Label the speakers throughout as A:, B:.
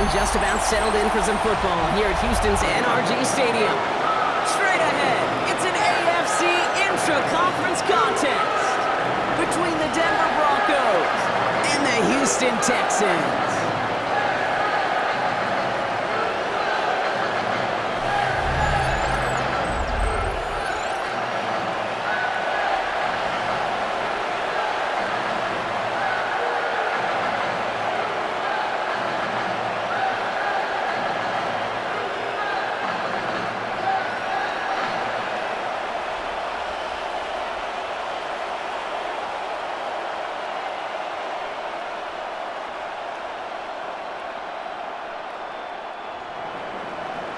A: everyone just about settled in for some football here at Houston's NRG Stadium. Straight ahead, it's an AFC intra-conference contest between the Denver Broncos and the Houston Texans.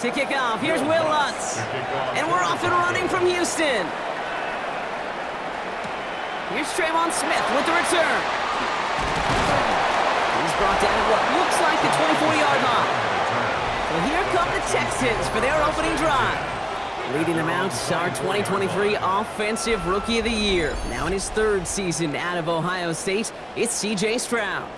A: To kick off, here's Will Lutz. And we're off and running from Houston. Here's Trayvon Smith with the return. He's brought down at what looks like the 24-yard line. So here come the Texans for their opening drive. Leading them out, our 2023 Offensive Rookie of the Year. Now in his third season out of Ohio State, it's C.J. Stroud.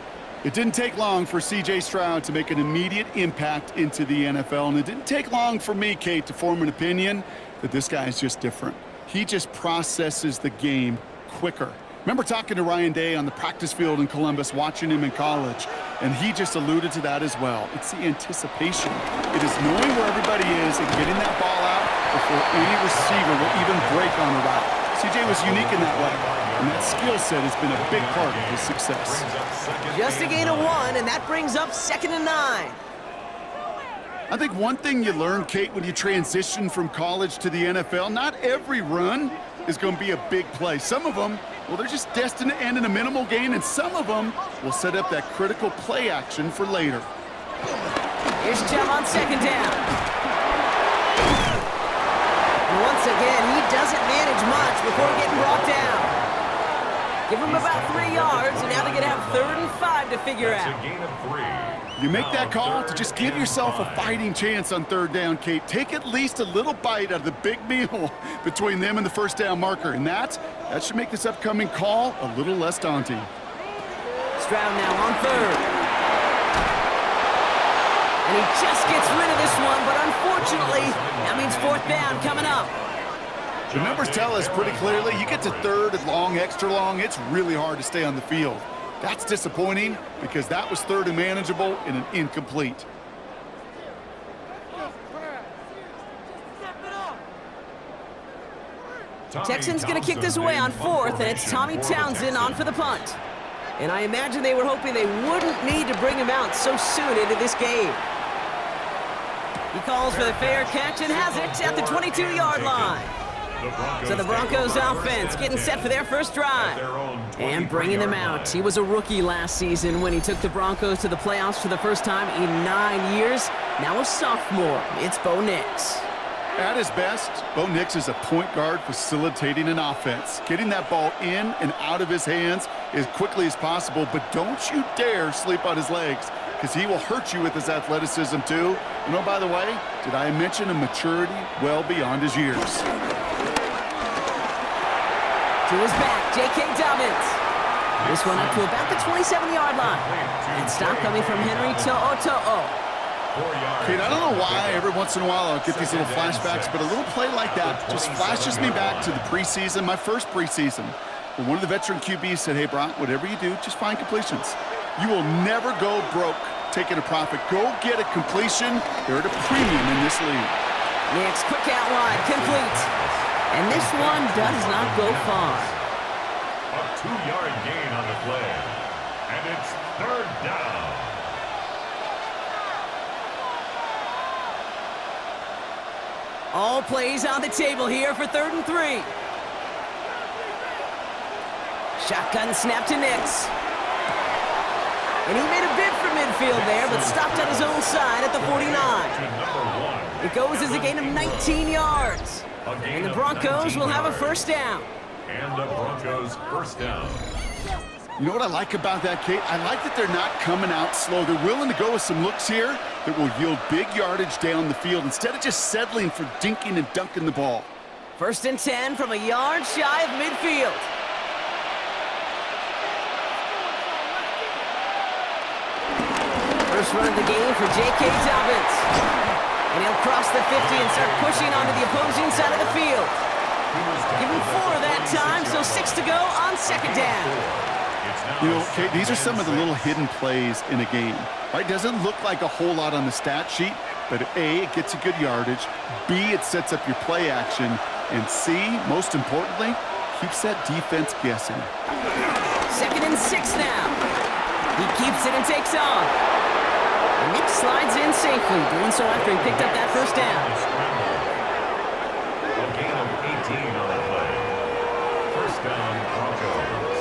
B: It didn't take long for C.J. Stroud to make an immediate impact into the NFL, and it didn't take long for me, Kate, to form an opinion that this guy is just different. He just processes the game quicker. Remember talking to Ryan Day on the practice field in Columbus, watching him in college, and he just alluded to that as well. It's the anticipation. It is knowing where everybody is and getting that ball out before any receiver will even break on the route. C.J. was unique in that way, and that skill set has been a big part of his success.
A: Just a gain of 1, and that brings up 2nd and 9.
B: I think one thing you learn, Kate, when you transition from college to the NFL, not every run is going to be a big play. Some of them, well, they're just destined to end in a minimal gain, and some of them will set up that critical play action for later.
A: Here's Chubb on 2nd down. And once again, he doesn't manage much before getting brought down. Give him about 3 yards, and now they're going to have 3rd and 5 to figure out.
B: You make that call to just give yourself a fighting chance on 3rd down, Kate. Take at least a little bite out of the big meal between them and the 1st down marker, and that should make this upcoming call a little less daunting.
A: Stroud now on 3rd. And he just gets rid of this one, but unfortunately, that means 4th down coming up.
B: The numbers tell us pretty clearly, you get to 3rd and long, extra long, it's really hard to stay on the field. That's disappointing because that was 3rd and manageable and an incomplete.
A: Texans going to kick this away on 4th, and it's Tommy Townsend on for the punt. And I imagine they were hoping they wouldn't need to bring him out so soon into this game. He calls for the fair catch and has it at the 22-yard line. So the Broncos offense getting set for their first drive. And bringing them out. He was a rookie last season when he took the Broncos to the playoffs for the first time in 9 years. Now a sophomore, it's Bo Nix.
B: At his best, Bo Nix is a point guard facilitating an offense, getting that ball in and out of his hands as quickly as possible, but don't you dare sleep on his legs, because he will hurt you with his athleticism too. And oh, by the way, did I mention a maturity well beyond his years?
A: To his back, J.K. Dobbins. This one up to about the 27-yard line. And stop coming from Henry To'o.
B: Kate, I don't know why every once in a while I'll get these little flashbacks, but a little play like that just flashes me back to the preseason, my first preseason. When one of the veteran QBs said, hey, Brock, whatever you do, just find completions. You will never go broke taking a profit. Go get a completion. They're at a premium in this league.
A: Nix, quick out wide, complete. And this one does not go far.
C: A 2-yard gain on the play. And it's 3rd down.
A: All plays on the table here for 3rd and 3. Shotgun snap to Nix. And he made a bid for midfield there, but stopped on his own side at the 49. It goes as a gain of 19 yards. And the Broncos will have a 1st down.
C: And the Broncos 1st down.
B: You know what I like about that, Kate? I like that they're not coming out slow. They're willing to go with some looks here that will yield big yardage down the field instead of just settling for dinking and dunking the ball.
A: 1st and 10 from a yard shy of midfield. First run of the game for J.K. Dobbins. And he'll cross the 50 and start pushing onto the opposing side of the field. Give him 4 that time, so 6 to go on second down.
B: You know, Kate, these are some of the little hidden plays in a game. Right? Doesn't look like a whole lot on the stat sheet, but A, it gets you good yardage. B, it sets up your play action. And C, most importantly, keeps that defense guessing.
A: 2nd and 6 now. He keeps it and takes off. And Nick slides in safely, doing so after he picked up that first down.
C: A gain of 18 on the play. First down, Broncos.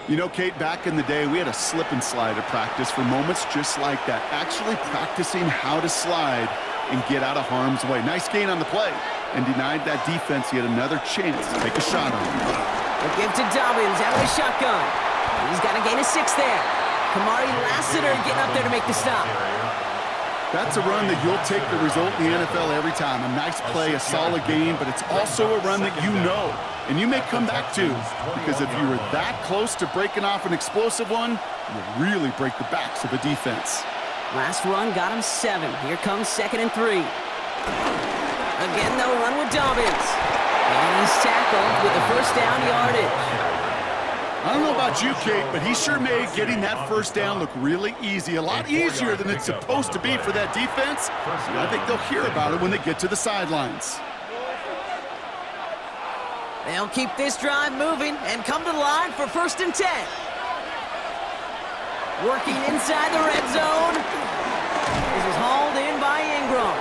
B: You know, Kate, back in the day, we had a slip and slide at practice for moments just like that. Actually practicing how to slide and get out of harm's way. Nice gain on the play, and denied that defense yet another chance to take a shot on him.
A: The give to Dobbins out of the shotgun. He's got a gain of 6 there. Kamari Lassiter getting up there to make the stop.
B: That's a run that you'll take the result in the NFL every time. A nice play, a solid game, but it's also a run that you know, and you may come back to, because if you were that close to breaking off an explosive one, you'll really break the backs of a defense.
A: Last run got him 7. Here comes 2nd and 3. Again, they'll run with Dobbins. And he's tackled with the first down yardage.
B: I don't know about you, Kate, but he sure made getting that first down look really easy. A lot easier than it's supposed to be for that defense. And I think they'll hear about it when they get to the sidelines.
A: They'll keep this drive moving and come to the line for 1st and 10. Working inside the red zone. This is hauled in by Ingram.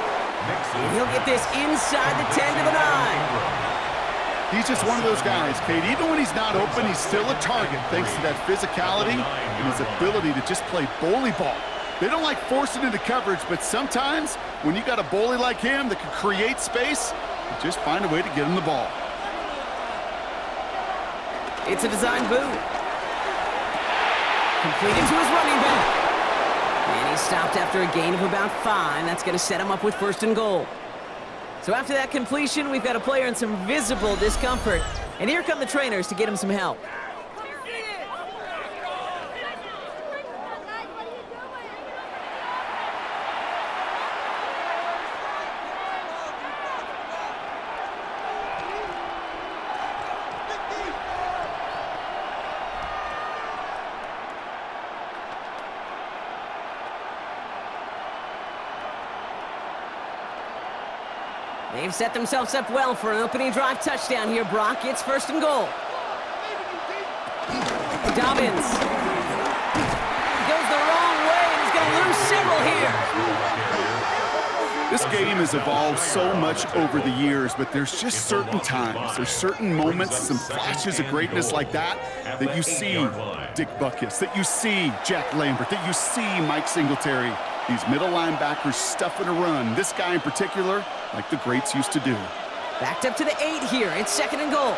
A: And he'll get this inside the 10 to the 9.
B: He's just one of those guys, Kate. Even when he's not open, he's still a target thanks to that physicality and his ability to just play bully ball. They don't like forcing into coverage, but sometimes when you got a bully like him that can create space, you just find a way to get him the ball.
A: It's a design boot. Completed to his running back. And he stopped after a gain of about 5. That's going to set him up with 1st and goal. So after that completion, we've got a player in some visible discomfort. And here come the trainers to get him some help. They've set themselves up well for an opening drive touchdown here, Brock. It's 1st and goal. Dobbins. Goes the wrong way, and he's going to lose several here.
B: This game has evolved so much over the years, but there's just certain times, there's certain moments, some flashes of greatness like that, that you see Dick Butkus, that you see Jack Lambert, that you see Mike Singletary. These middle linebackers stuffing a run. This guy in particular, like the greats used to do.
A: Backed up to the 8 here. It's 2nd and goal.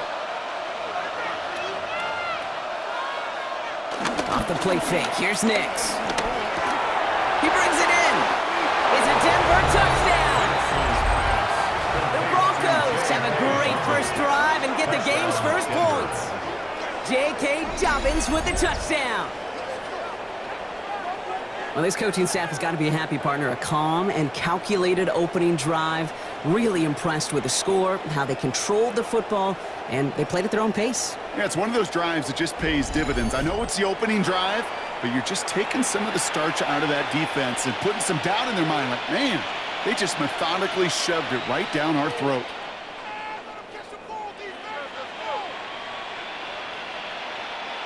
A: Off the play fake. Here's Nix. He brings it in. It's a Denver touchdown. The Broncos have a great first drive and get the game's first points. J.K. Dobbins with the touchdown. Well, this coaching staff has got to be a happy partner. A calm and calculated opening drive. Really impressed with the score, how they controlled the football, and they played at their own pace.
B: Yeah, it's one of those drives that just pays dividends. I know it's the opening drive, but you're just taking some of the starch out of that defense and putting some doubt in their mind. Like, man, they just methodically shoved it right down our throat.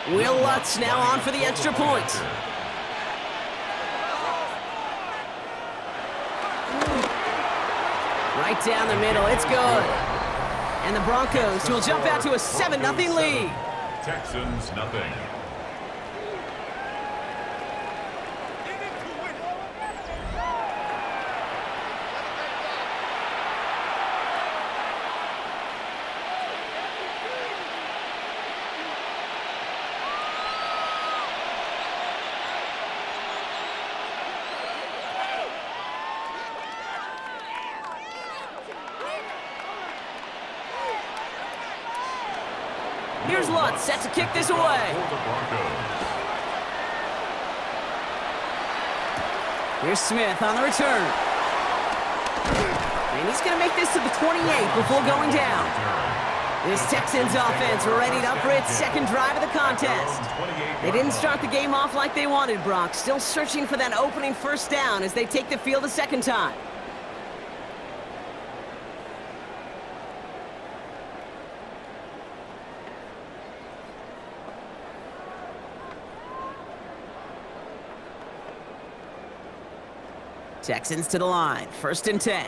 A: Will Lutz now on for the extra point. Right down the middle, it's good. And the Broncos will jump out to a 7-0 lead.
C: Texans, nothing.
A: Here's Lutz set to kick this away.
C: For the Broncos.
A: Here's Smith on the return. And he's going to make this to the 28 before going down. This Texans offense readied up for its second drive of the contest. They didn't start the game off like they wanted, Brock. Still searching for that opening first down as they take the field a second time. Texans to the line, 1st and 10.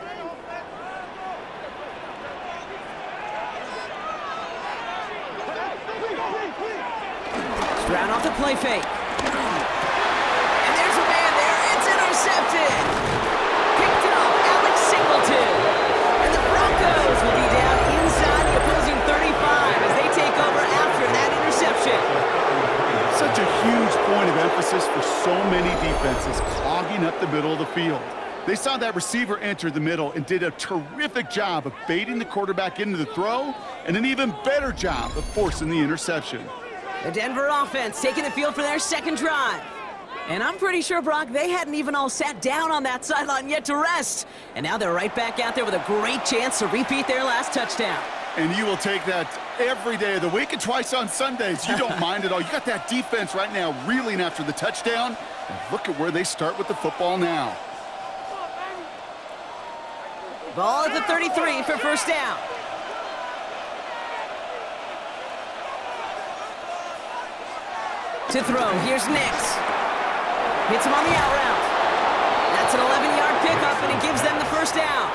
A: Stroud off the play fake. And there's a man there. It's intercepted. Picked off Alex Singleton. And the Broncos will be down inside the opposing 35 as they take over after that interception.
B: Such a huge point of emphasis for so many defenses, clogging up the middle of the field. They saw that receiver enter the middle and did a terrific job of baiting the quarterback into the throw, and an even better job of forcing the interception.
A: The Denver offense taking the field for their second drive. And I'm pretty sure, Brock, they hadn't even all sat down on that sideline yet to rest. And now they're right back out there with a great chance to repeat their last touchdown.
B: And you will take that every day of the week and twice on Sundays. You don't mind at all. You got that defense right now reeling after the touchdown. And look at where they start with the football now.
A: Ball at the 33 for first down. To throw, here's Nix. Hits him on the out route. That's an 11-yard pickup, and it gives them the first down.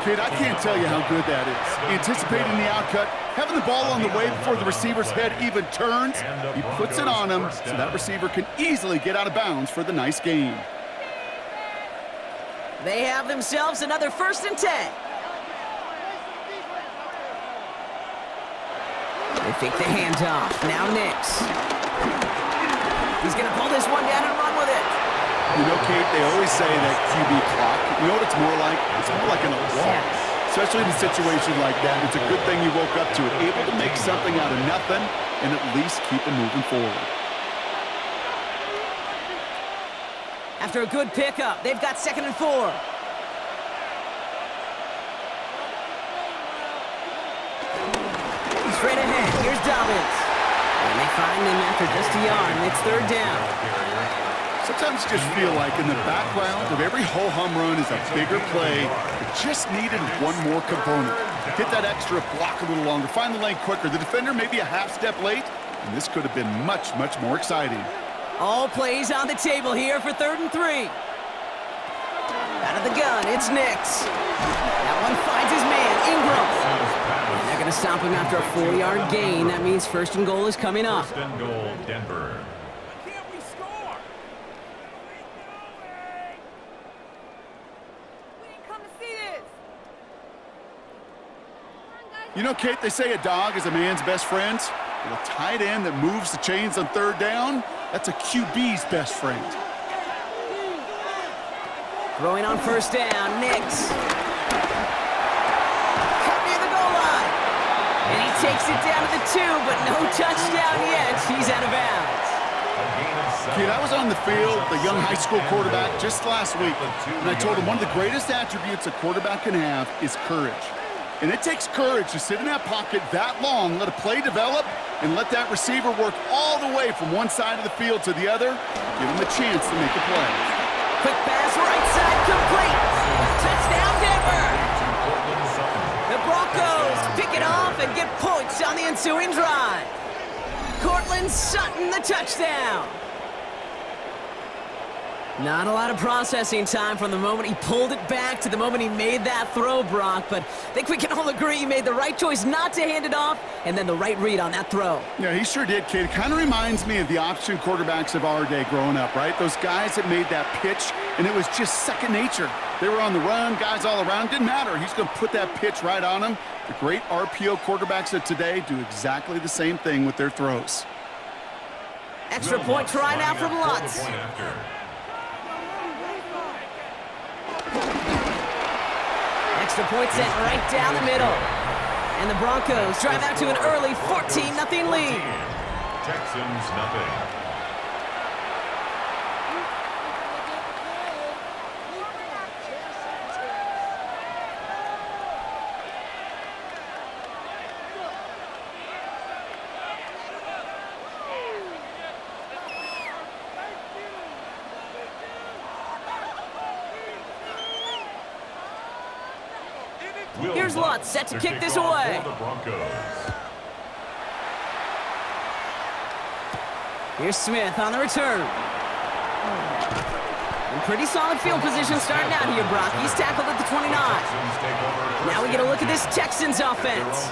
B: Kid, I can't tell you how good that is. Anticipating the outcut, having the ball on the way before the receiver's head even turns. He puts it on him so that receiver can easily get out of bounds for the nice gain.
A: They have themselves another 1st and 10. They fake the handoff. Now Nix. He's going to pull this one down and run with it.
B: You know, Kate, they always say that QB clock, you know what it's more like? It's more like an alarm. Especially in a situation like that. It's a good thing you woke up to it, able to make something out of nothing and at least keep them moving forward.
A: After a good pickup, they've got 2nd and 4. Straight ahead, here's Dobbins. And they find him after just a yard, and it's 3rd down.
B: Sometimes you just feel like in the background of every ho-hum run is a bigger play that just needed one more component. Hit that extra block a little longer, find the lane quicker. The defender maybe a half step late, and this could have been much, much more exciting.
A: All plays on the table here for 3rd and 3. Out of the gun, it's Nix. That one finds his man, Ingram. And they're going to stop him after a 4-yard gain. That means 1st and goal is coming up.
C: 1st and goal, Denver.
B: You know, Kate, they say a dog is a man's best friend. But a tight end that moves the chains on 3rd down, that's a QB's best friend.
A: Throwing on 1st down, Nix. Cut near the goal line. And he takes it down to the 2, but no touchdown yet. He's out of bounds.
B: Kid, I was on the field, the young high school quarterback, just last week. And I told him one of the greatest attributes a quarterback can have is courage. And it takes courage to sit in that pocket that long, let a play develop, and let that receiver work all the way from one side of the field to the other, give him a chance to make a play.
A: Quick pass, right side, complete. Touchdown, Denver. The Broncos pick it off and get points on the ensuing drive. Cortland Sutton, the touchdown. Not a lot of processing time from the moment he pulled it back to the moment he made that throw, Brock, but I think we can all agree he made the right choice not to hand it off and then the right read on that throw.
B: Yeah, he sure did, kid. It kind of reminds me of the option quarterbacks of our day growing up, right? Those guys that made that pitch, and it was just second nature. They were on the run, guys all around. Didn't matter. He's going to put that pitch right on him. The great RPO quarterbacks of today do exactly the same thing with their throws.
A: Extra point try now from Lutz. Extra point sent right down the middle. And the Broncos drive out to an early 14-0 lead.
C: Texans nothing.
A: Here's Lutz set to kick this away. Here's Smith on the return. In pretty solid field position starting out here, Brock. He's tackled at the 29. Now we get a look at this Texans offense.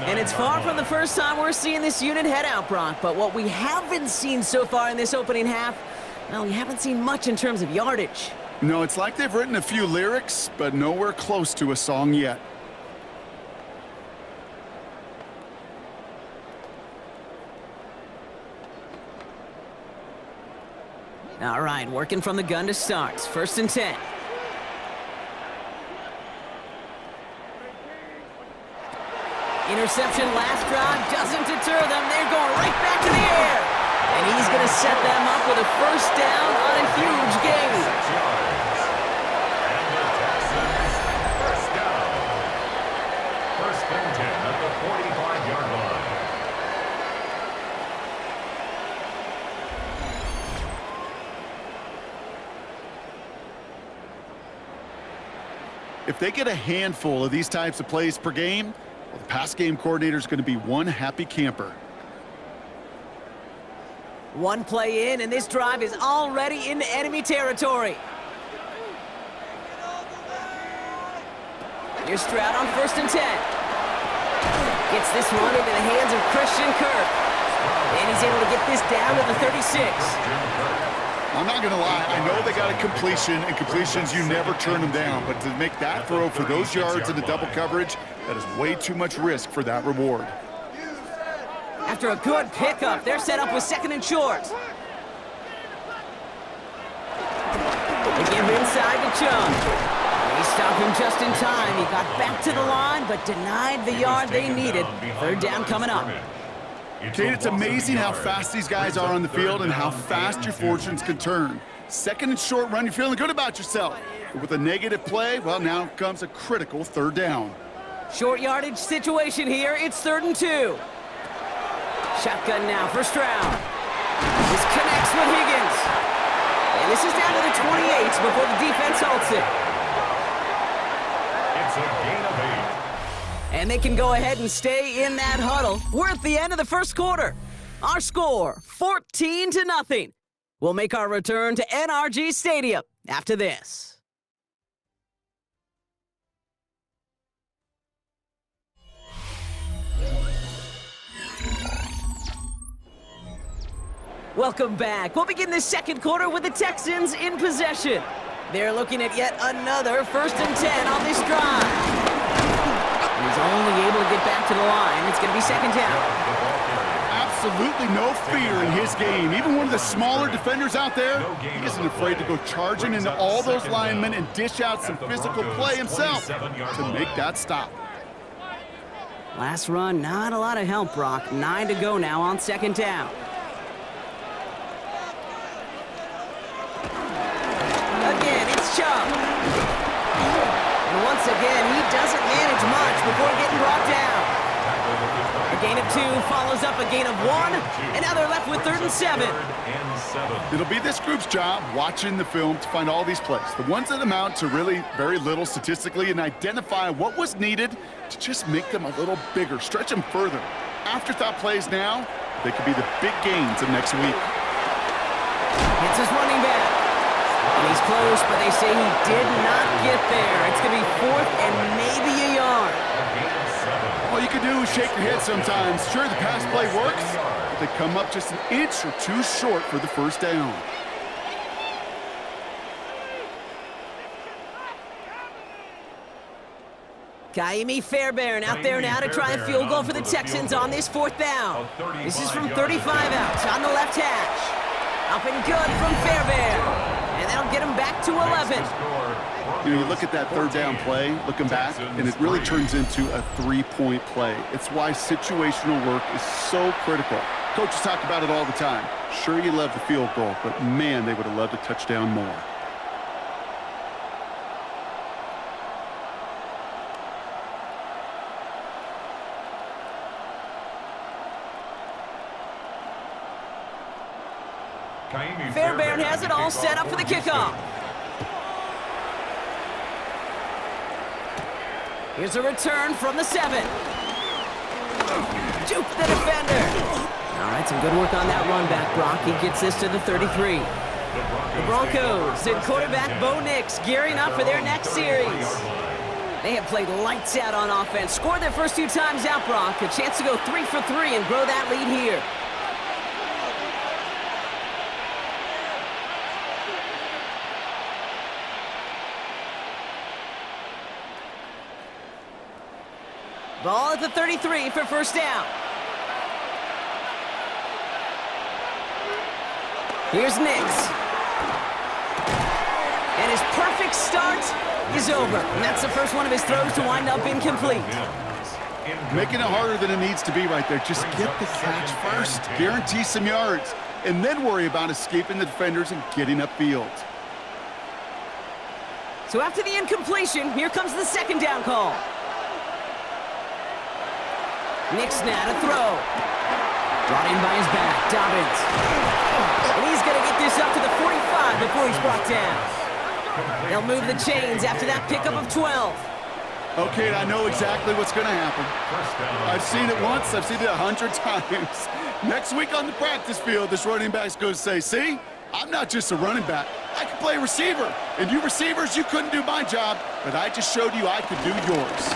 A: And it's far from the first time we're seeing this unit head out, Brock. But what we haven't seen so far in this opening half, well, we haven't seen much in terms of yardage.
B: No, it's like they've written a few lyrics, but nowhere close to a song yet.
A: All right, working from the gun to start. 1st and 10. Interception last drive doesn't deter them. They're going right back to the air. And he's going to set them up with a 1st down on a huge gain.
C: First and 10 at the 45-yard line.
B: If they get a handful of these types of plays per game, well, the pass game coordinator is going to be one happy camper.
A: One play in, and this drive is already into enemy territory. Here's Stroud on 1st and 10. Gets this one into the hands of Christian Kirk. And he's able to get this down to the 36.
B: I'm not going to lie, I know they got a completion, and completions, you never turn them down. But to make that throw for those yards into double coverage, that is way too much risk for that reward.
A: After a good pickup, they're set up with 2nd and short. They give inside to Chung. They stop him just in time. He got back to the line, but denied the yard they needed. 3rd down coming up.
B: Kate, it's amazing how fast these guys are on the field and how fast your fortunes can turn. 2nd and short run, you're feeling good about yourself. But with a negative play, well, now comes a critical 3rd down.
A: Short yardage situation here. It's 3rd and 2. Shotgun now for Stroud. This connects with Higgins. And this is down to the 28 before the defense halts it.
C: It's a gain of 8.
A: And they can go ahead and stay in that huddle. We're at the end of the 1st quarter. Our score, 14-0. We'll make our return to NRG Stadium after this. Welcome back. We'll begin the 2nd quarter with the Texans in possession. They're looking at yet another 1st and 10 on this drive. He's only able to get back to the line. It's going to be 2nd down.
B: Absolutely no fear in his game. Even one of the smaller defenders out there, he isn't afraid to go charging into all those linemen and dish out some physical play himself to make that stop.
A: Last run, not a lot of help, Brock. 9 to go now on 2nd down. Again, it's Chubb. And once again, he doesn't manage much before getting brought down. A gain of 2 follows up a gain of 1, and now they're left with 3rd and 7.
B: It'll be this group's job watching the film to find all these plays, the ones that amount to really very little statistically, and identify what was needed to just make them a little bigger, stretch them further. Afterthought plays now, they could be the big gains of next week.
A: It's his running back. And he's close, but they say he did not get there. It's going to be 4th and maybe a yard.
B: All you can do is shake your head sometimes. Sure, the pass play works, but they come up just an inch or 2 short for the 1st down.
A: Kaimi Fairbairn out there now to try a field goal for the Texans on this 4th down. This is from 35 out on the left hash. Up and good from Fairbairn. And that'll get him back to 11.
B: You know, you look at that third down play, looking back, and it really turns into a three-point play. It's why situational work is so critical. Coaches talk about it all the time. Sure, you love the field goal, but man, they would have loved a touchdown more.
A: Fairbairn has it all set up for the kickoff. Here's a return from the 7. Juke the defender. All right, some good work on that run back, Brock. He gets this to the 33. The Broncos and quarterback Bo Nix gearing up for their next series. They have played lights out on offense. Scored their first 2 times out, Brock. A chance to go 3 for 3 and grow that lead here. Ball at the 33 for first down. Here's Nix. And his perfect start is over. And that's the first one of his throws to wind up incomplete.
B: Making it harder than it needs to be right there. Just get the catch first. Guarantee some yards. And then worry about escaping the defenders and getting upfield.
A: So after the incompletion, here comes the second down call. Nix now to throw. Brought in by his back, Dobbins. And he's going to get this up to the 45 before he's brought down. They'll move the chains after that pickup of 12.
B: Okay, I know exactly what's going to happen. I've seen it once, I've seen it 100 times. Next week on the practice field, this running back's going to say, see, I'm not just a running back. I can play receiver. And you receivers, you couldn't do my job, but I just showed you I could do yours.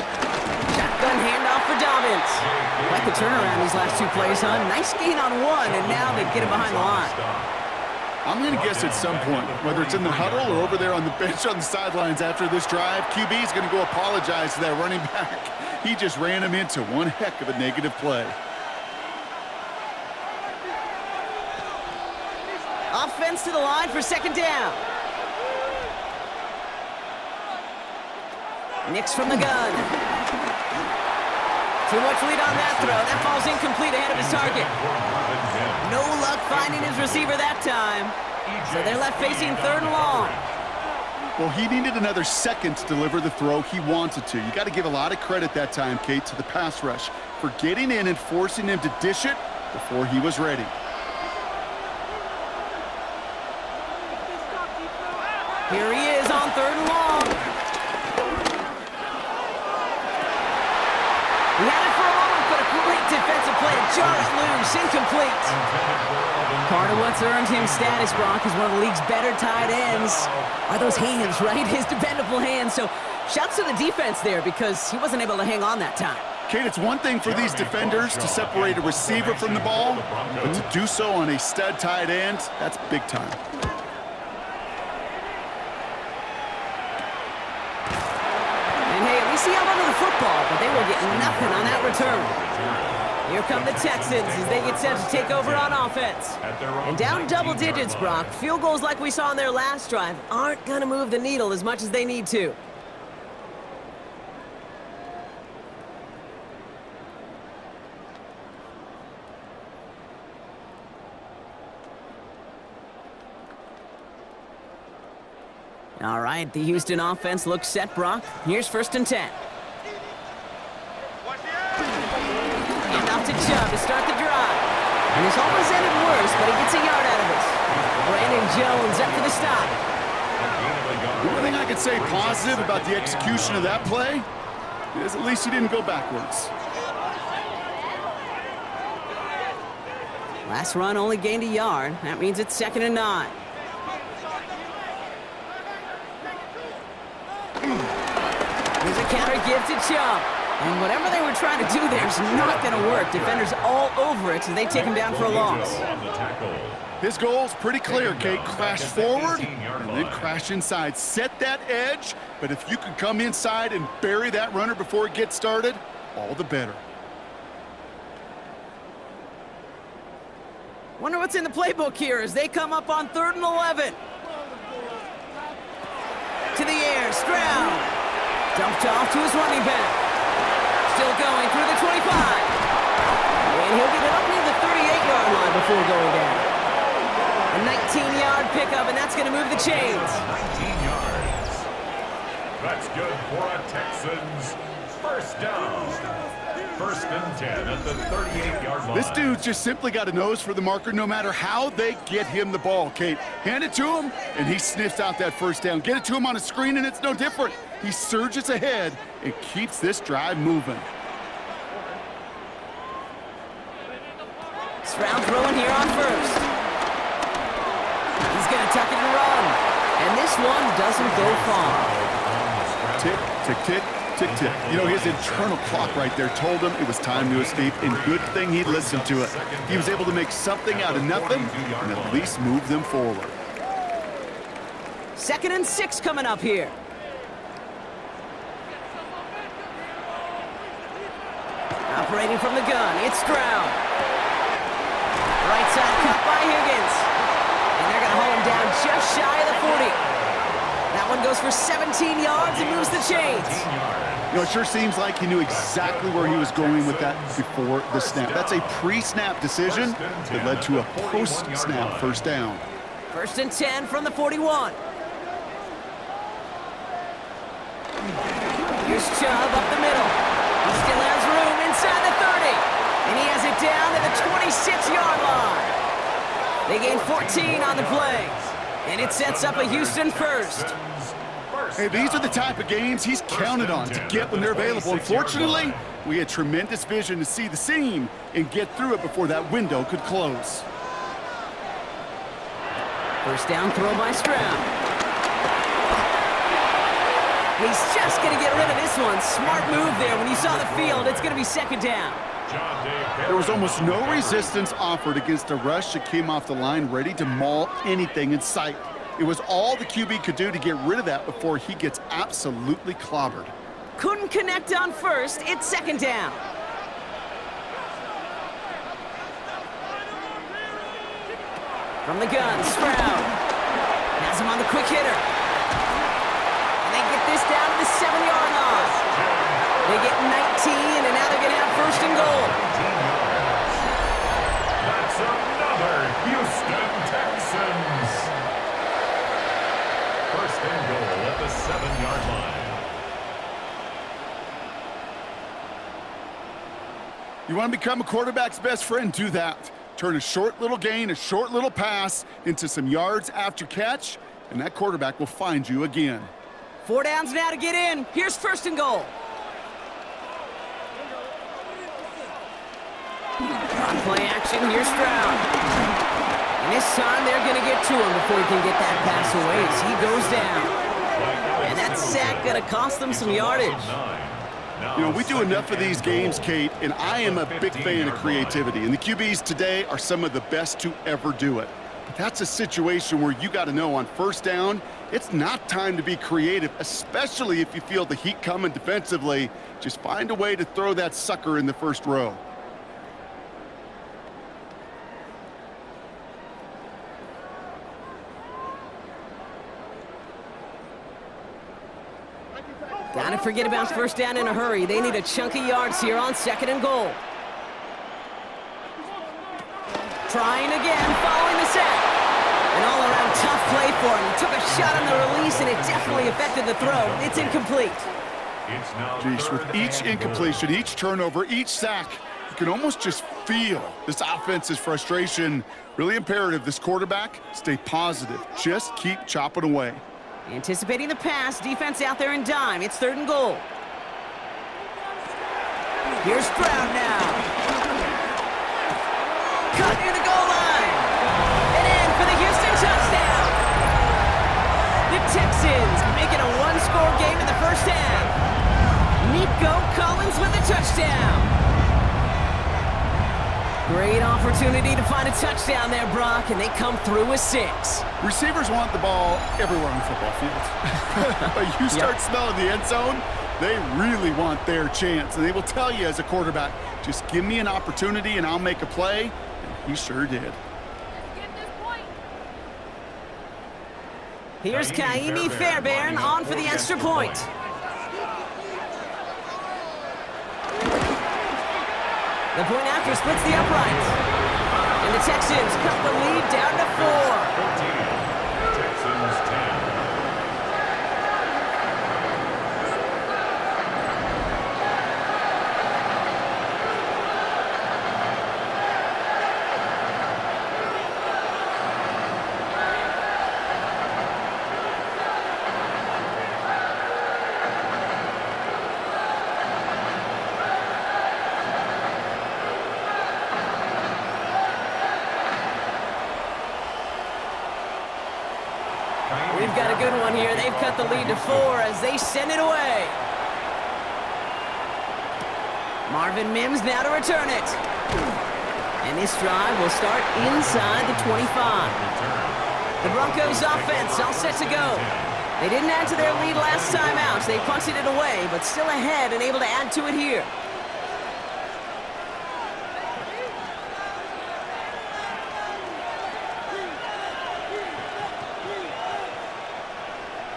A: Shotgun handoff for Dobbins. Like the turnaround these last 2 plays, huh? Nice gain on 1, and now they get him behind the line.
B: I'm going to guess at some point, whether it's in the huddle or over there on the bench on the sidelines after this drive, QB is going to go apologize to that running back. He just ran him into one heck of a negative play.
A: Offense to the line for second down. Nix from the gun. Too much lead on that throw. That falls incomplete ahead of his target. No luck finding his receiver that time. So they're left facing 3rd and long.
B: Well, he needed another second to deliver the throw he wanted to. You got to give a lot of credit that time, Kate, to the pass rush for getting in and forcing him to dish it before he was ready.
A: Here he is on 3rd and long. He had it for a moment, but a great defensive play to jar it loose, incomplete. Part of what's earned him status, Brock, is one of the league's better tight ends. Are those hands, right? His dependable hands. So shouts to the defense there because he wasn't able to hang on that time.
B: Kate, it's one thing for these defenders to separate a receiver from the ball, but to do so on a stud tight end, that's big time.
A: He held onto the football, but they will get nothing on that return. Here come the Texans as they get set to take over on offense. And down double digits, Brock. Field goals like we saw in their last drive aren't going to move the needle as much as they need to. All right, the Houston offense looks set, Brock. Here's 1st and 10. And off to Chubb to start the drive. And it's almost ended worse, but he gets a yard out of this. Brandon Jones up for the stop.
B: The only thing I could say positive about the execution of that play is at least he didn't go backwards.
A: Last run only gained a yard. That means it's 2nd and 9. Here's a counter give to Chubb. And whatever they were trying to do there is not going to work. Defenders all over it, so they take him down for a loss.
B: His goal's pretty clear, Kate. Crash forward and then crash inside. Set that edge, but if you can come inside and bury that runner before it gets started, all the better.
A: Wonder what's in the playbook here as they come up on 3rd and 11. To the air, Stroud. Dumped off to his running back. Still going through the 25. And he'll get it up near the 38-yard line before going down. A 19-yard pickup, and that's going to move the chains.
C: 19 yards. That's good for a Texans first down. First and 10 at the 38-yard line.
B: This dude's just simply got a nose for the marker no matter how they get him the ball, Kate. Hand it to him, and he sniffs out that first down. Get it to him on a screen, and it's no different. He surges ahead and keeps this drive moving.
A: Stroud throwing here on first. He's going to tuck it and run. And this one doesn't go far.
B: Tick, tick, tick, tick, tick. You know, his internal clock right there told him it was time to escape, and good thing he listened to it. He was able to make something out of nothing and at least move them forward.
A: 2nd and 6 coming up here. Operating from the gun, it's Stroud. Right side cut by Higgins. And they're going to hold him down just shy of the 40. That one goes for 17 yards and moves the chains.
B: You know, it sure seems like he knew exactly where he was going with that before the snap. That's a pre-snap decision that led to a post-snap first down.
A: 1st and 10 from the 41. Here's Chubb up the middle. He still has room inside the 30. And he has it down to the 26-yard line. They gain 14 on the play. And it sets up a Houston first.
B: Hey, these are the type of games he's counted on to get when they're available. Unfortunately, we had tremendous vision to see the seam and get through it before that window could close.
A: First down throw by Stroud. He's just going to get rid of this one. Smart move there. When you saw the field, it's going to be 2nd down.
B: There was almost no resistance offered against a rush that came off the line ready to maul anything in sight. It was all the QB could do to get rid of that before he gets absolutely clobbered.
A: Couldn't connect on first. It's 2nd down. From the gun, Stroud has him on the quick hitter. And they get this down to the 7-yard line. They get 19, and now they're going to have 1st and goal.
C: That's another Houston Texans. 1st and goal at the 7-yard line.
B: You want to become a quarterback's best friend? Do that. Turn a short little gain, a short little pass into some yards after catch, and that quarterback will find you again.
A: 4 downs now to get in. Here's 1st and goal. On play action, here's Stroud. And this time they're going to get to him before he can get that pass away as he goes down. And that sack going to cost them some yardage.
B: You know, we do enough of these games, Kate, and I am a big fan of creativity. And the QBs today are some of the best to ever do it. But that's a situation where you got to know on 1st down, it's not time to be creative, especially if you feel the heat coming defensively. Just find a way to throw that sucker in the 1st row.
A: Gotta forget about 1st down in a hurry. They need a chunk of yards here on 2nd and goal. Trying again, following the sack. An all-around tough play for him. He took a shot on the release, and it definitely affected the throw. It's incomplete.
B: Jeez, with each incompletion, each turnover, each sack, you can almost just feel this offense's frustration. Really imperative this quarterback stay positive. Just keep chopping away.
A: Anticipating the pass, defense out there in dime. It's 3rd and goal. Here's Stroud now. Cut near the goal line. And in for the Houston touchdown. The Texans make it a 1-score game in the 1st half. Nico Collins with the touchdown. Great opportunity to find a touchdown there, Brock, and they come through with 6.
B: Receivers want the ball everywhere on football fields. But you start smelling the end zone, they really want their chance. And they will tell you as a quarterback, just give me an opportunity and I'll make a play. And he sure did.
A: Here's Kaimi Fairbairn on for the extra point. The point after splits the upright. And the Texans cut the lead down to 4.
C: 14. Texans 10.
A: We've got a good one here. They've cut the lead to 4 as they send it away. Marvin Mims now to return it. And this drive will start inside the 25. The Broncos offense all set to go. They didn't add to their lead last time out. They punted it away, but still ahead and able to add to it here.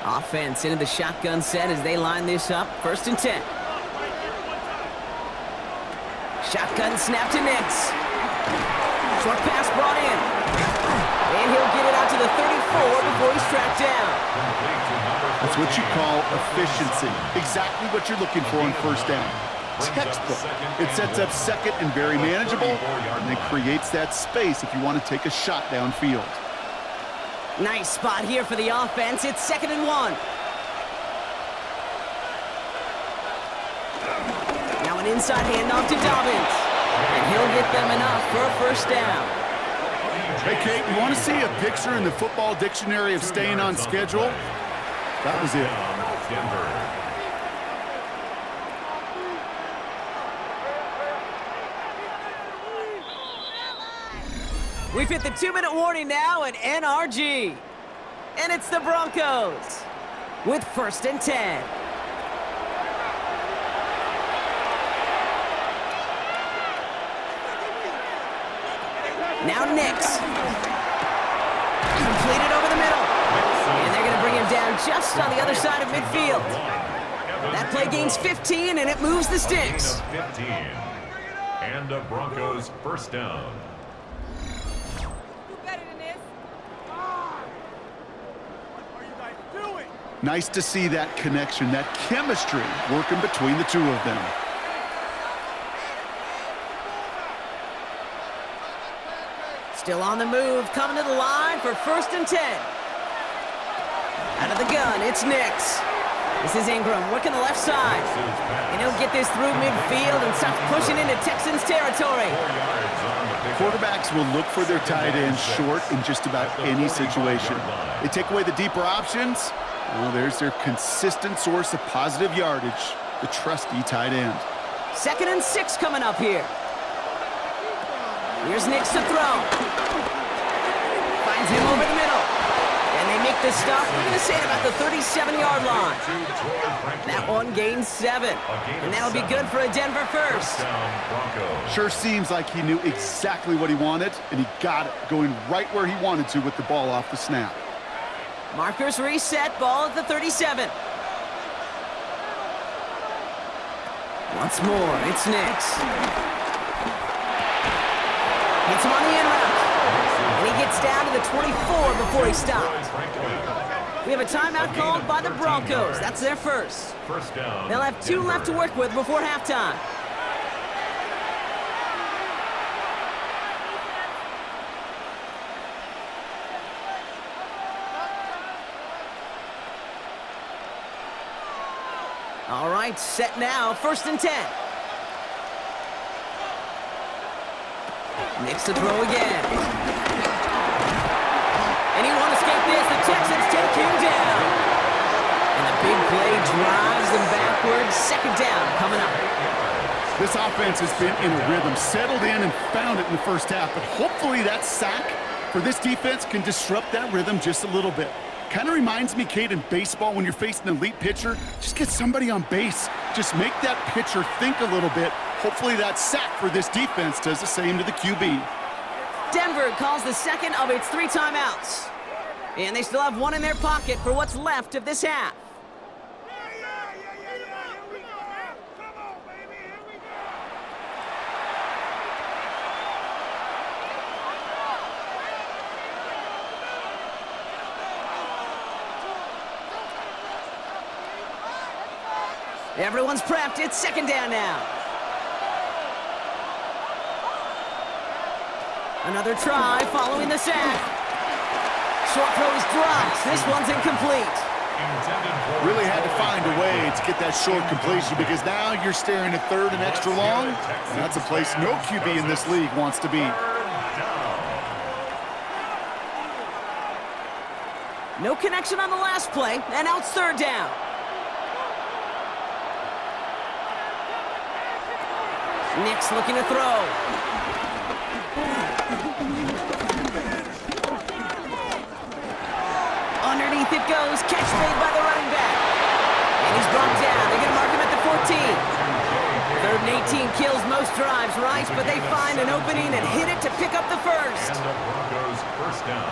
A: Offense into the shotgun set as they line this up. 1st and 10. Shotgun snap to Nix. Short pass brought in. And he'll get it out to the 34 before he's tracked down.
B: That's what you call efficiency. Exactly what you're looking for on 1st down. Textbook. It sets up 2nd and very manageable, and it creates that space if you want to take a shot downfield.
A: Nice spot here for the offense. It's 2nd and 1. Now an inside handoff to Dobbins. And he'll get them enough for a 1st down.
B: Hey, Kate, you want to see a picture in the football dictionary of staying on schedule? That was it.
C: Denver.
A: We've hit the 2-minute warning now at NRG. And it's the Broncos with 1st and 10. Now Nix. Completed over the middle. And they're going to bring him down just on the other side of midfield. That play gains 15, and it moves the sticks.
C: 15. And the Broncos 1st down.
B: Nice to see that connection, that chemistry working between the two of them.
A: Still on the move, coming to the line for 1st and 10. Out of the gun, it's Nix. This is Ingram working the left side. And he'll get this through midfield and starts pushing into Texans territory.
B: Quarterbacks will look for their tight end short in just about any situation. They take away the deeper options. Well, there's their consistent source of positive yardage, the trusty tight end.
A: 2nd and 6 coming up here. Here's Nix to throw. Finds him over the middle. And they make the stop, we're going to say, at about the 37-yard line. That one gains 7. And that'll be good for a Denver 1st.
B: Sure seems like he knew exactly what he wanted, and he got it, going right where he wanted to with the ball off the snap.
A: Markers reset, ball at the 37. Once more, it's Nix. Hits him on the in route. And he gets down to the 24 before he stops. We have a timeout called by the Broncos. That's their 1st.
C: 1st down.
A: They'll have 2 left to work with before halftime. All right, set now, 1st and 10. Nix to throw again. And he won't escape this. The Texans take him down. And the big play drives them backwards. 2nd down coming up.
B: This offense has been in a rhythm, settled in and found it in the 1st half. But hopefully that sack for this defense can disrupt that rhythm just a little bit. Kind of reminds me, Kate, in baseball when you're facing an elite pitcher, just get somebody on base. Just make that pitcher think a little bit. Hopefully that sack for this defense does the same to the QB.
A: Denver calls the 2nd of its 3 timeouts. And they still have one in their pocket for what's left of this half. Everyone's prepped. It's second down now. Another try following the sack. Short throw is dropped. This one's incomplete.
B: Really had to find a way to get that short completion because now you're staring at third and extra long. And that's a place no QB in this league wants to be.
A: No connection on the last play, and now it's third down. Nick's looking to throw. Underneath it goes. Catch made by the running back. And he's brought down. They're going to mark him at the 14. Third and 18 kills most drives, right? But they find an opening and hit it to pick up the first.
C: And the Broncos first down.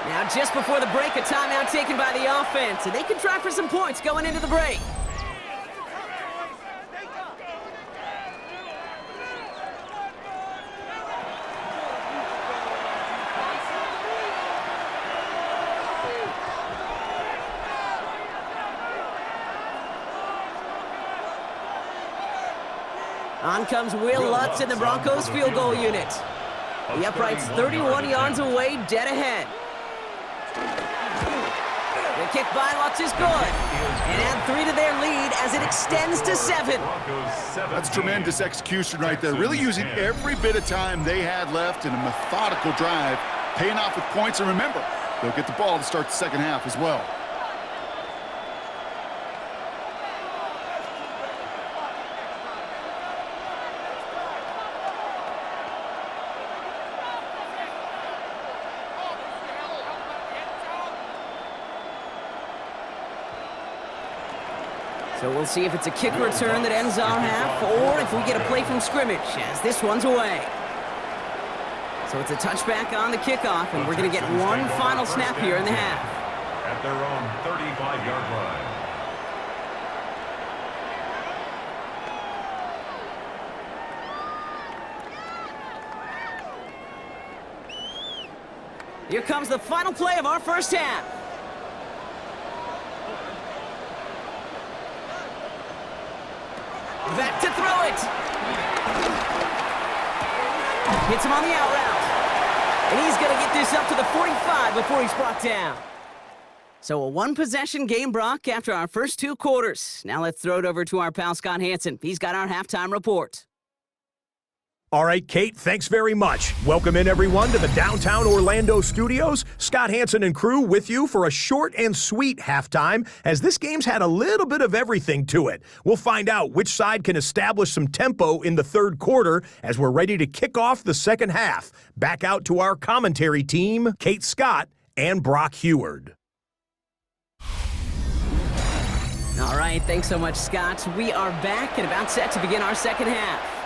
A: Now, just before the break, a timeout taken by the offense, and they can try for some points going into the break. On comes Will Lutz in the Broncos field goal unit. The upright's 31 yards away, dead ahead. The kick by Lutz is good. And add 3 to their lead as it extends to 7.
B: That's tremendous execution right there. Really using every bit of time they had left in a methodical drive, paying off with points. And remember, they'll get the ball to start the second half as well.
A: So we'll see if it's a kick return that ends our half, or if we get a play from scrimmage, as this one's away. So it's a touchback on the kickoff, and we're going to get one final snap here in the half.
C: At their own 35-yard line.
A: Here comes the final play of our first half. Back to throw it. Hits him on the out route. And he's going to get this up to the 45 before he's brought down. So a one-possession game, Brock, after our first 2 quarters. Now let's throw it over to our pal Scott Hansen. He's got our halftime report.
D: All right, Kate, thanks very much. Welcome in, everyone, to the downtown Orlando studios. Scott Hansen and crew with you for a short and sweet halftime, as this game's had a little bit of everything to it. We'll find out which side can establish some tempo in the third quarter as we're ready to kick off the second half. Back out to our commentary team, Kate Scott and Brock Heward.
A: All right, thanks so much, Scott. We are back and about set to begin our second half.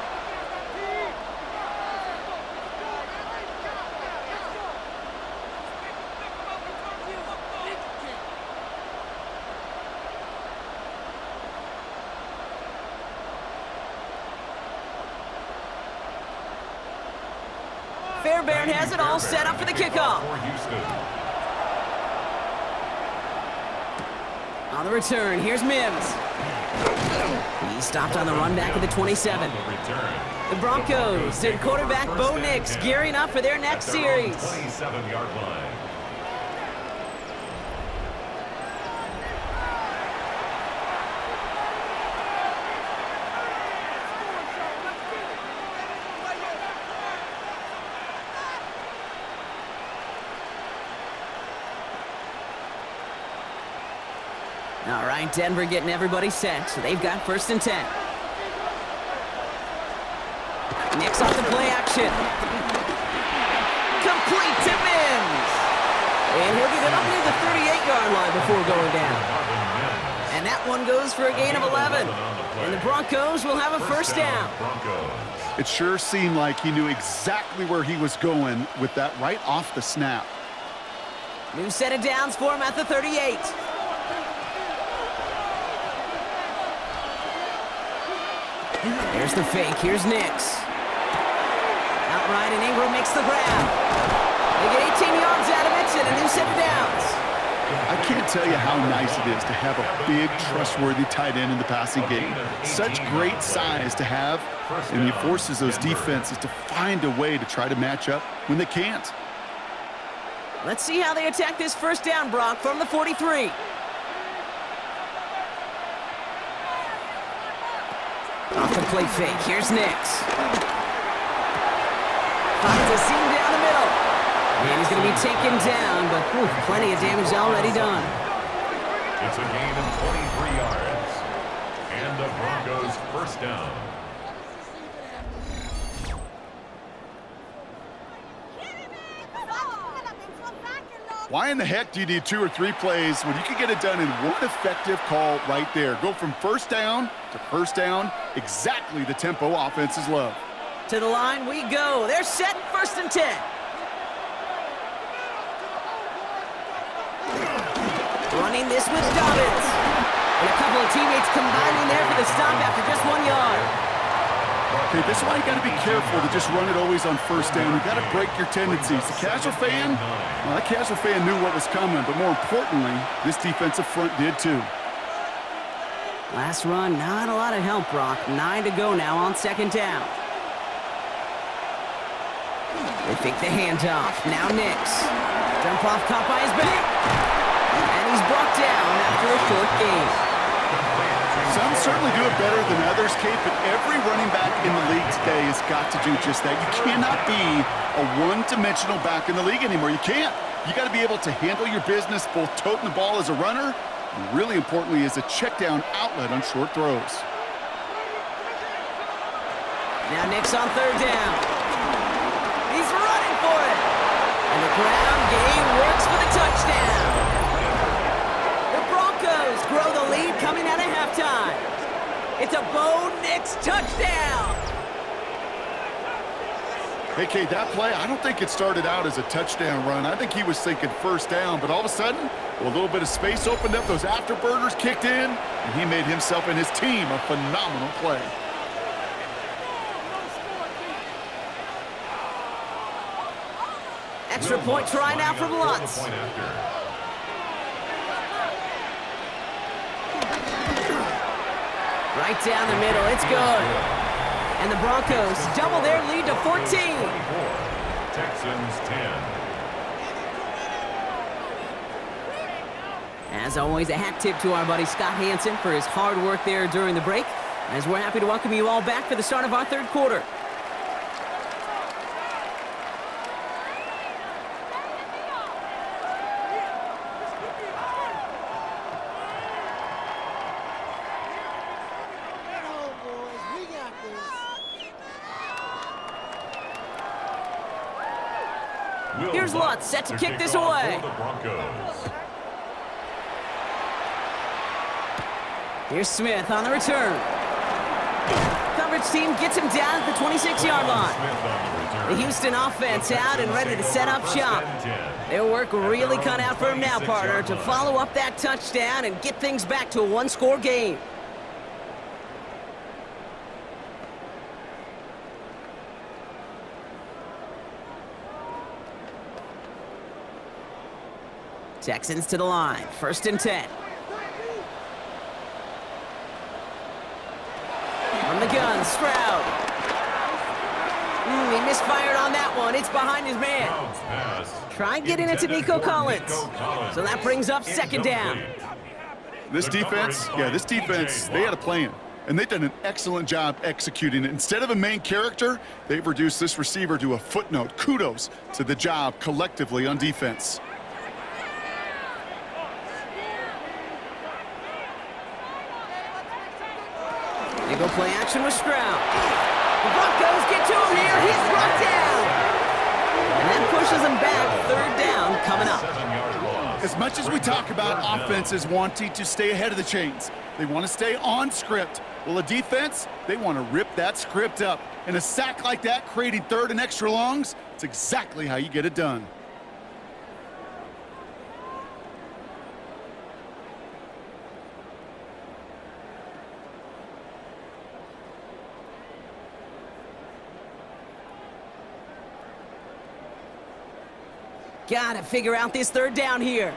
A: Fairbairn has it all set up for the kickoff. On the return, here's Mims. He stopped on the run back at the 27. The Broncos and quarterback Bo Nix gearing up for their next series.
C: 27-yard line.
A: All right, Denver getting everybody set, so they've got 1st and 10. Nix off the play action. Complete to Mims. And he'll get it up near the 38-yard line before going down. And And that one goes for a gain of 11. And the Broncos will have a first down.
B: It sure seemed like he knew exactly where he was going with that right off the snap.
A: New set of downs for him at the 38. There's the fake. Here's Nix. Outright, and Ingram makes the grab. They get 18 yards out of it and a new set of downs.
B: I can't tell you how nice it is to have a big, trustworthy tight end in the passing game. Such great size to have, and he forces those defenses to find a way to try to match up when they can't.
A: Let's see how they attack this first down, Brock, from the 43. Off the play fake. Here's Nix. Finds a seam down the middle. And he's going to be taken down, but plenty of damage already done.
C: It's a gain of 23 yards. And the Broncos first down.
B: Why in the heck do you need 2 or 3 plays when you can get it done in one effective call right there? Go from first down to first down, exactly the tempo offenses love.
A: To the line we go. They're set, 1st and 10. Running this with Dobbins. And a couple of teammates combining there for the stop after just 1 yard.
B: Okay, this is why you got to be careful to just run it always on first down. You got to break your tendencies. The casual fan, well, that casual fan knew what was coming, but more importantly, this defensive front did too.
A: Last run, not a lot of help, Brock. 9 to go now on 2nd down. They fake the handoff. Now Nix. Jump off caught by his back. And he's brought down after a short gain.
B: Some certainly do it better than others, Kate, but every running back in the league today has got to do just that. You cannot be a one-dimensional back in the league anymore. You can't. You got to be able to handle your business, both toting the ball as a runner, and really importantly as a check-down outlet on short throws.
A: Now Nix on 3rd down. He's running for it. And the ground game works for the touchdown. The Broncos grow the lead coming out of halftime. It's a Bo Nix touchdown.
B: Hey, Kate, that play, I don't think it started out as a touchdown run. I think he was thinking first down, but all of a sudden, well, a little bit of space opened up, those afterburners kicked in, and he made himself and his team a phenomenal play.
A: Extra point try now from Lutz. Right down the middle, it's good. And the Broncos double their lead to 14.
C: Texans 10.
A: As always, a hat tip to our buddy Scott Hansen for his hard work there during the break, as we're happy to welcome you all back for the start of our 3rd quarter. Here's Lutz set to kick this away. Here's Smith on the return. Coverage team gets him down at the 26-yard line. The Houston offense out and ready to set up shop. Their work really cut out for him now, partner, to follow up that touchdown and get things back to a 1-score game. Texans to the line, 1st and 10. From the gun, Stroud. He misfired on that one. It's behind his man. Try getting it to Nico Collins. So that brings up 2nd down.
B: This defense, they had a plan. And they've done an excellent job executing it. Instead of a main character, they've reduced this receiver to a footnote. Kudos to the job collectively on defense.
A: They go play action with Stroud. The Broncos get to him here. He's brought down. And that pushes him back. 3rd down coming up.
C: 7-yard loss.
B: As much as we talk about offenses wanting to stay ahead of the chains, they want to stay on script. Well, a defense, they want to rip that script up. And a sack like that, creating third and extra longs, it's exactly how you get it done.
A: Gotta figure out this third down here.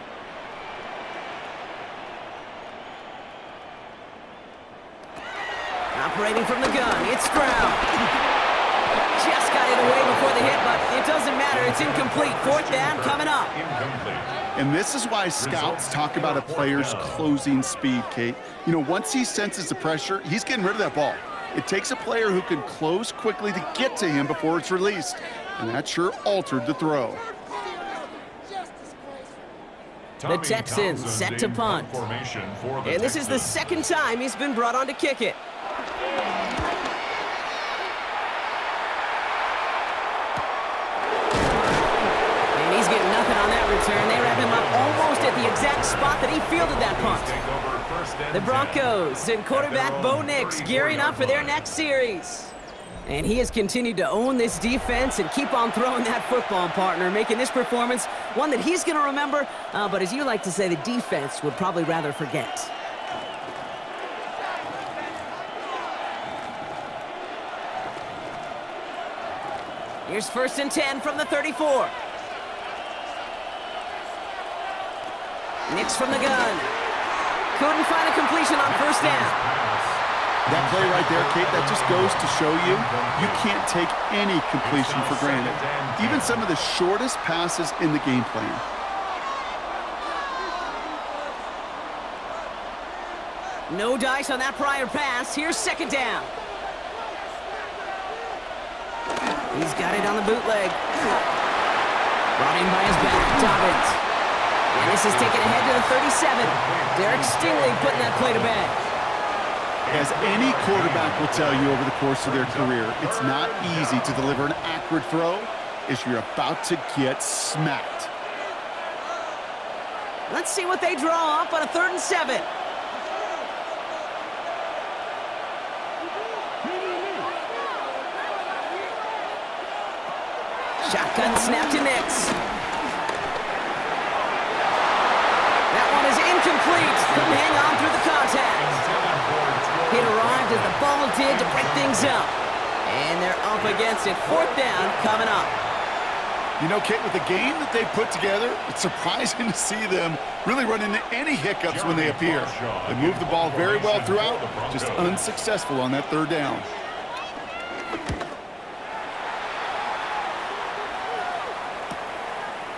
A: Operating from the gun, it's Stroud. Just got it away before the hit, but it doesn't matter. It's incomplete. Fourth down coming up.
B: And this is why scouts talk about a player's closing speed, Kate. You know, once he senses the pressure, he's getting rid of that ball. It takes a player who can close quickly to get to him before it's released. And that sure altered the throw.
A: The Texans set to punt. And this is the second time he's been brought on to kick it. And he's getting nothing on that return. They wrap him up almost at the exact spot that he fielded that punt. The Broncos and quarterback Bo Nix gearing up for their next series. And he has continued to own this defense and keep on throwing that football, partner, making this performance one that he's going to remember, but as you like to say, the defense would probably rather forget. Here's 1st and 10 from the 34. Nix from the gun. Couldn't find a completion on 1st down.
B: That play right there, Kate, that just goes to show you, you can't take any completion for granted. Even some of the shortest passes in the game plan.
A: No dice on that prior pass. Here's 2nd down. He's got it on the bootleg. Brought in by his back, Dobbins. And this is taken ahead to the 37. Derek Stingley putting that play to bed.
B: As any quarterback will tell you over the course of their career, it's not easy to deliver an accurate throw as you're about to get smacked.
A: Let's see what they draw up on a 3rd and 7. Shotgun snap to Nix. That one is incomplete. Couldn't hang on through the contact. It arrived as the ball did to break things up. And they're up against it. 4th down coming up.
B: You know, Kate, with the game that they put together, it's surprising to see them really run into any hiccups when they appear. They move the ball very well throughout, just unsuccessful on that 3rd down.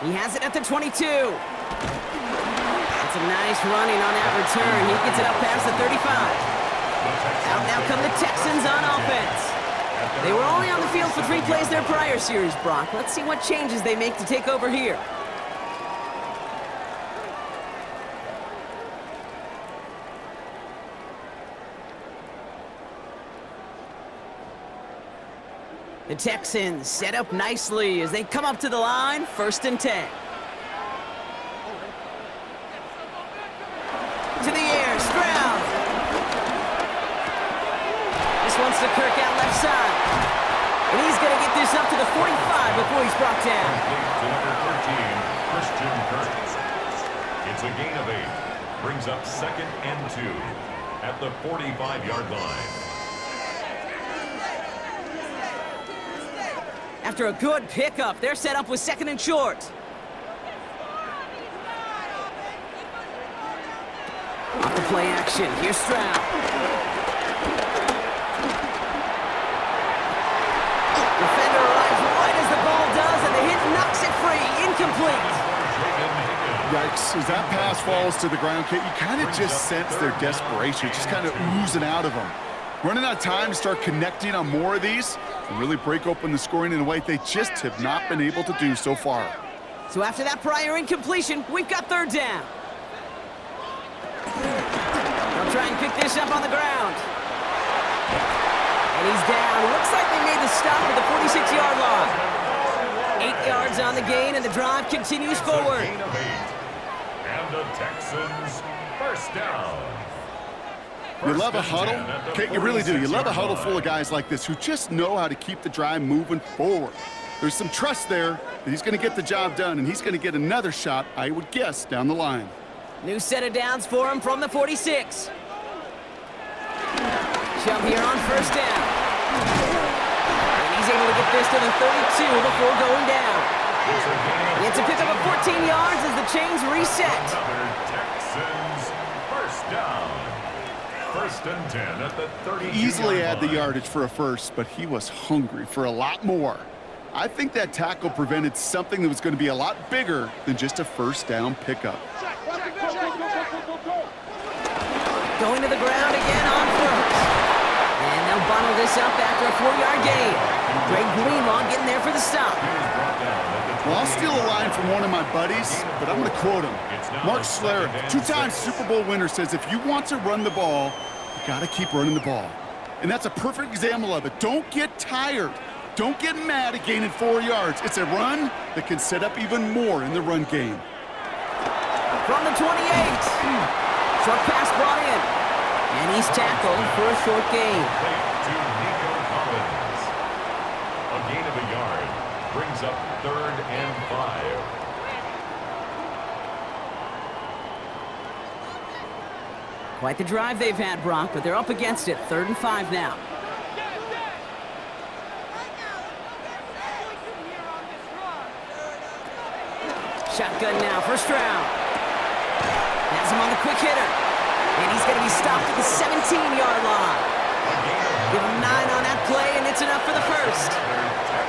A: He has it at the 22. That's a nice running on that return. He gets it up past the 35. Out now come the Texans on offense. They were only on the field for 3 plays their prior series, Brock. Let's see what changes they make to take over here. The Texans set up nicely as they come up to the line, 1st and 10. To the air, Stroud. This one's to Kirk out left side. And he's going to get this up to the 45 before he's brought down.
C: To number 13, Christian Kirk. It's a gain of 8. Brings up 2nd and 2 at the 45-yard line.
A: After a good pickup, they're set up with 2nd and short. Off the play action, here's Stroud. Defender arrives right as the ball does, and the hit knocks it free. Incomplete.
B: Yikes, as that pass falls to the ground, Kate, you kind of just sense their desperation, just kind of oozing out of them. Running out of time to start connecting on more of these and really break open the scoring in a way they just have not been able to do so far.
A: So after that prior incompletion, we've got 3rd down. They'll try and pick this up on the ground. And he's down. Looks like they made the stop at the 46-yard line. 8 yards on the gain, and the drive continues forward.
C: the Texans. First down.
B: You love a huddle? Kate, you really do. You love a huddle full of guys like this who just know how to keep the drive moving forward. There's some trust there that he's going to get the job done, and he's going to get another shot, I would guess, down the line.
A: New set of downs for him from the 46. Shove here on first down. And he's able to get this to the 32 before going down. He gets a pickup of 14 yards as the chains reset.
C: Another Texans first down. First and 10 at the 32.
B: Easily had the yardage for a first, but he was hungry for a lot more. I think that tackle prevented something that was going to be a lot bigger than just a first down pickup.
A: Going to the ground again on first. And they'll bundle this up after a 4-yard gain. Greg Greenlaw getting there for the stop.
B: Well, I'll steal a line from one of my buddies, but I'm going to quote him. Mark Schlereth, 2-time Super Bowl winner, says if you want to run the ball, you got to keep running the ball. And that's a perfect example of it. Don't get tired. Don't get mad at gaining 4 yards. It's a run that can set up even more in the run game.
A: From the 28. Short pass brought in. And he's tackled for a short gain.
C: To Nico Collins. A gain of a yard brings up 3rd and 5.
A: Quite the drive they've had, Brock, but they're up against it. 3rd and 5 now. Shotgun now, first round. Has him on the quick hitter. And he's going to be stopped at the 17-yard line. Give him 9 on that play, and it's enough for the first.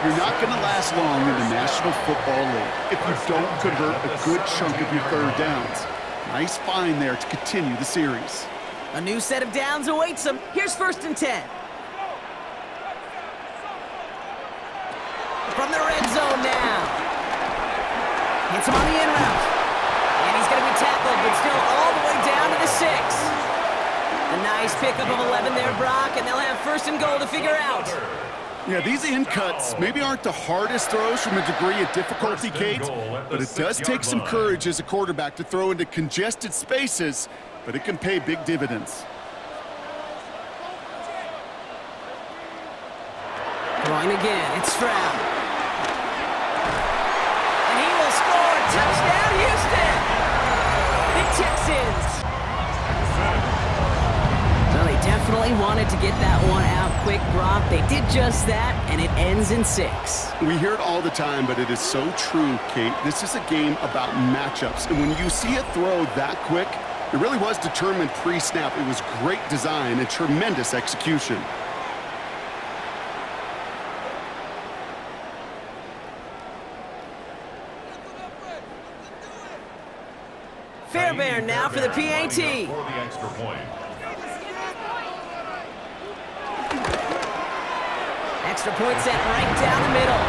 B: You're not going to last long in the National Football League if you don't convert a good chunk of your third downs. Nice find there to continue the series.
A: A new set of downs awaits him. Here's 1st and 10. From the red zone now. Hits him on the in route. And he's going to be tackled, but still all the way down to the 6. A nice pickup of 11 there, Brock, and they'll have 1st and goal to figure out.
B: Yeah, these in cuts maybe aren't the hardest throws from a degree of difficulty, Kate, but it does take some courage as a quarterback to throw into congested spaces, but it can pay big dividends.
A: Throwing again, it's Stroud. And he will score. Touchdown, Houston! The Texans. Well, they definitely wanted to get that one out quick, Brock. They did just that, and it ends in 6.
B: We hear it all the time, but it is so true, Kate. This is a game about matchups, and when you see a throw that quick, it really was determined pre-snap. It was great design and tremendous execution.
A: Fairbairn now for the PAT.
C: For the extra point.
A: Extra point set right down the middle.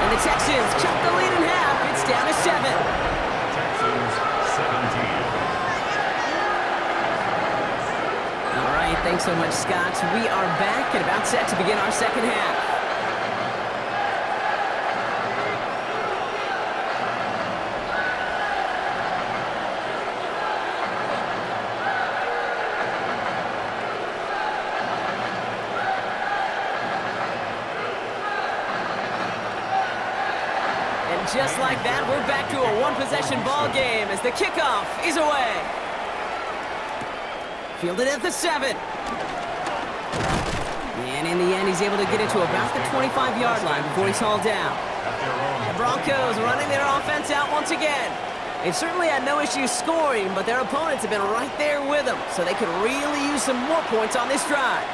A: And the Texans chop the lead in half. It's down to 7.
C: Texans 17.
A: All right, thanks so much, Scott. We are back and about set to begin our second half. Just like that, we're back to a one-possession ball game as the kickoff is away. Fielded at the 7. And in the end, he's able to get it to about the 25-yard line before he's hauled down. The Broncos running their offense out once again. They've certainly had no issues scoring, but their opponents have been right there with them, so they could really use some more points on this drive.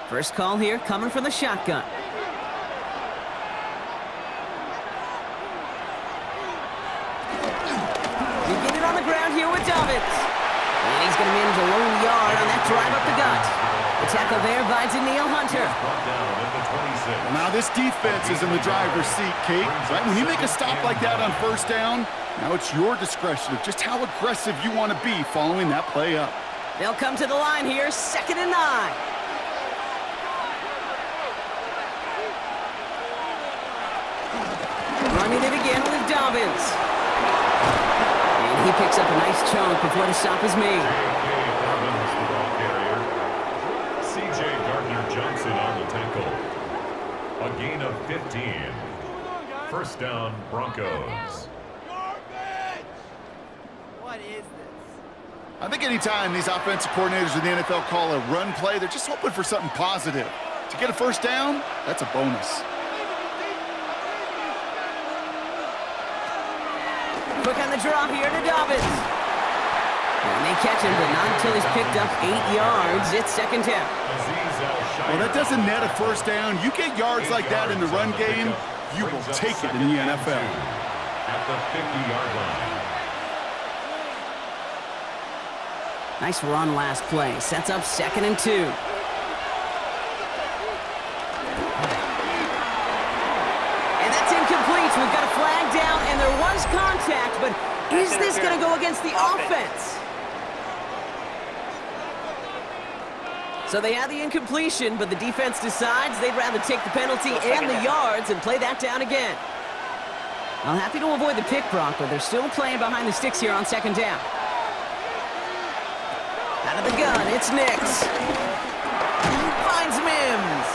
A: First call here coming from the shotgun. You get it on the ground here with Dobbins. And he's going to manage a lone yard on that drive up the gut. The tackle there by Daniil Hunter.
B: Now this defense is in the driver's seat, Kate. Right? When you make a stop like that on first down, now it's your discretion of just how aggressive you want to be following that play up.
A: They'll come to the line here, 2nd and 9. Running it again with Dobbins. And he picks up a nice chunk before the stop is made.
C: C.J. Gardner-Johnson on the tackle. A gain of 15. First down, Broncos.
E: What is this?
B: I think anytime these offensive coordinators in the NFL call a run play, they're just hoping for something positive. To get a first down, that's a bonus.
A: Quick on the draw here to Dobbins. And they catch him, but not until he's picked up 8 yards. It's 2nd down.
B: Well, that doesn't net a first down. You get yards like that in the run game, you will take it in the NFL.
C: At the 50-yard line.
A: Nice run last play. Sets up 2nd and 2. And that's incomplete. We've got a flag down, and there was contact, but is this going to go against the offense? So they had the incompletion, but the defense decides they'd rather take the penalty and the yards and play that down again. Well, happy to avoid the pick, Brock, but they're still playing behind the sticks here on 2nd down. Out of the gun, it's Nix. Finds Mims.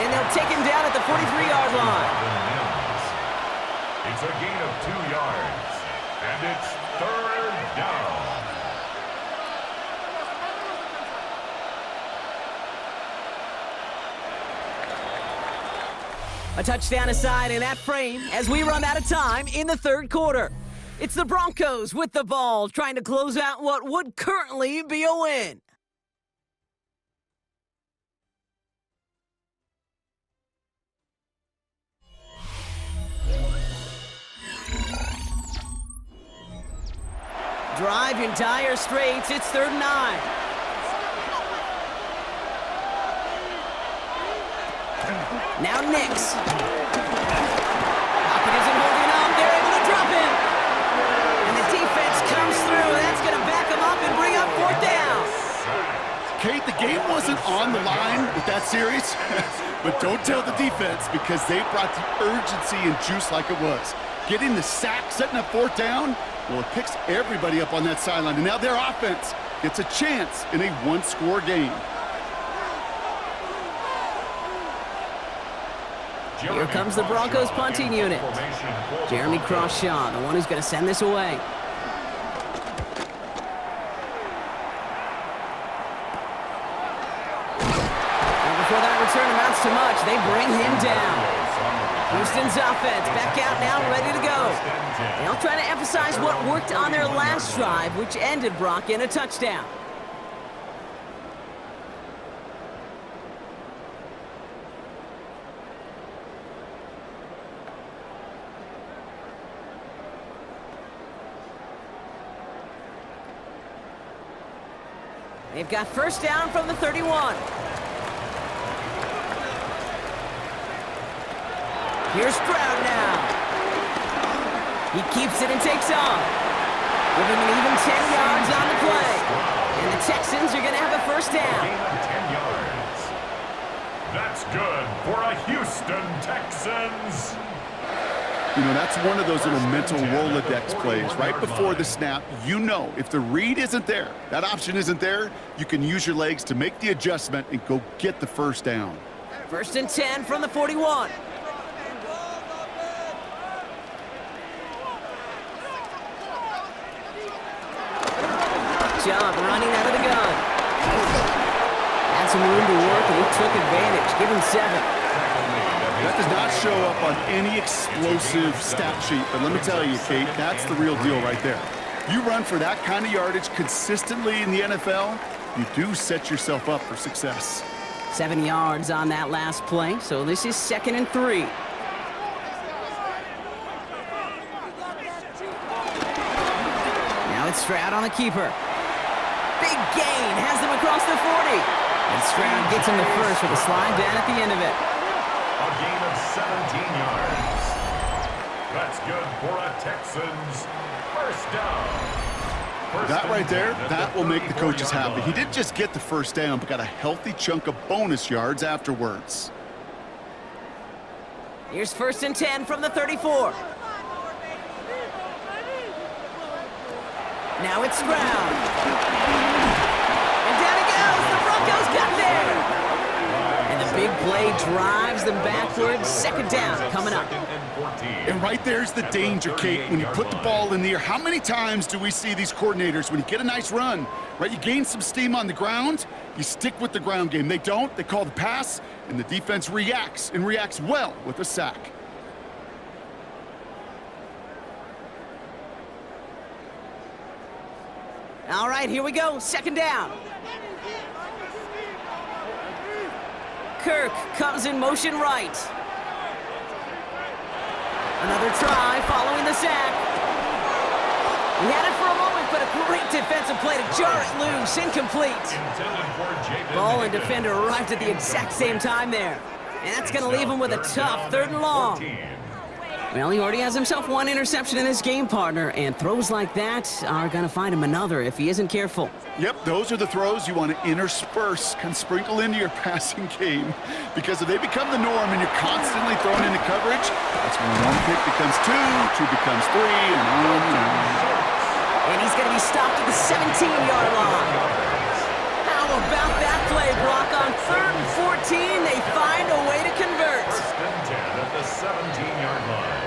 A: And they'll take him down at the 43-yard line.
C: It's a gain of 2 yards. And it's 3rd down.
A: A touchdown aside in that frame as we run out of time in the 3rd quarter. It's the Broncos with the ball, trying to close out what would currently be a win. Drive in dire straits. It's 3rd and 9. Now Nix. Pocket isn't holding on. They're able to drop him. And the defense comes through. That's going to back them up and bring up 4th down.
B: Kate, the game wasn't on the line with that series, but don't tell the defense because they brought the urgency and juice like it was. Getting the sack, setting up 4th down, well, it picks everybody up on that sideline. And now their offense gets a chance in a one-score game.
A: Here comes the Broncos punting unit. Jeremy Crawshaw, the one who's going to send this away. And before that return amounts to much, they bring him down. Houston's offense back out now, ready to go. They'll try to emphasize what worked on their last drive, which ended, Brock, in a touchdown. They've got first down from the 31. Here's Stroud now. He keeps it and takes off. Give him an even 10 yards on the play. And the Texans are going to have a first down.
C: 10 yards. That's good for a Houston Texans.
B: You know, that's one of those little mental Rolodex plays. Right before the snap, you know if the read isn't there, that option isn't there, you can use your legs to make the adjustment and go get the first down.
A: 1st and 10 from the 41. Job running out of the gun. Had some room to work, and he took advantage. Give him 7.
B: That does not show up on any explosive stat sheet, but let me tell you, Kate, that's the real deal right there. You run for that kind of yardage consistently in the NFL, you do set yourself up for success.
A: 7 yards on that last play, so this is 2nd and 3. Now it's Stroud on the keeper. Big gain, has them across the 40. And Stroud gets him the first with a slide down at the end of it.
C: A gain of 17 yards. That's good for a Texans first down.
B: That right there, that will make the coaches happy. He didn't just get the first down, but got a healthy chunk of bonus yards afterwards.
A: Here's 1st and 10 from the 34. Now it's Stroud. And down it goes. The Broncos got there. And the big play drives them backwards. 2nd down coming up.
B: And right there's the danger, Kate. When you put the ball in the air, how many times do we see these coordinators, when you get a nice run, right, you gain some steam on the ground, you stick with the ground game. They don't. They call the pass, and the defense reacts, and reacts well with a sack.
A: All right, here we go. 2nd down. Kirk comes in motion right. Another try following the sack. He had it for a moment, but a great defensive play to jar it loose. Incomplete. Ball and defender arrived at the exact same time there. And that's going to leave him with a tough 3rd and long. Well, he already has himself one interception in this game, partner, and throws like that are going to find him another if he isn't careful.
B: Yep, those are the throws you want to intersperse, can sprinkle into your passing game, because if they become the norm and you're constantly thrown into coverage, that's when 1 pick becomes 2, 2 becomes 3, and on and on.
A: And he's going to be stopped at the 17-yard line. How about that play, Brock? On 3rd and 14, they find a way to convert.
C: 1st and 10 at the 17-yard line.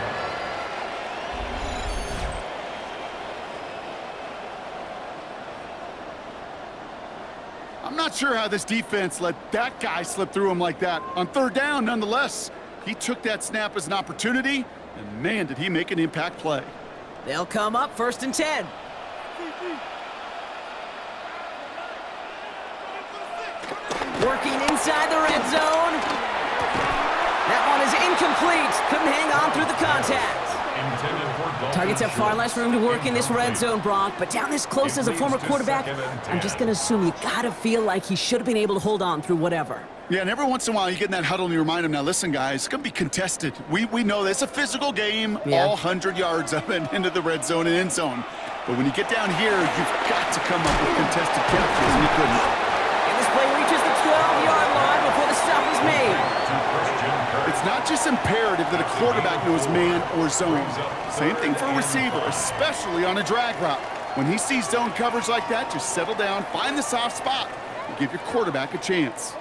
B: I'm not sure how this defense let that guy slip through him like that. On 3rd down, nonetheless, he took that snap as an opportunity, and man, did he make an impact play.
A: They'll come up 1st and 10. Working inside the red zone. That one is incomplete. Couldn't hang on through the contact. Targets have far less room to work in this red zone, Brock, but down this close as a former quarterback, I'm just going to assume you got to feel like he should have been able to hold on through whatever.
B: Yeah, and every once in a while you get in that huddle and you remind him, now listen, guys, it's going to be contested. We know this. It's a physical game, all 100 yards up and into the red zone and end zone. But when you get down here, you've got to come up with contested catches, and you couldn't.
A: And this play reaches the 12-yard line before the stop is made.
B: It's not just imperative that a quarterback knows man or zone. Same thing for a receiver, especially on a drag route. When he sees zone coverage like that, just settle down, find the soft spot, and give your quarterback a chance.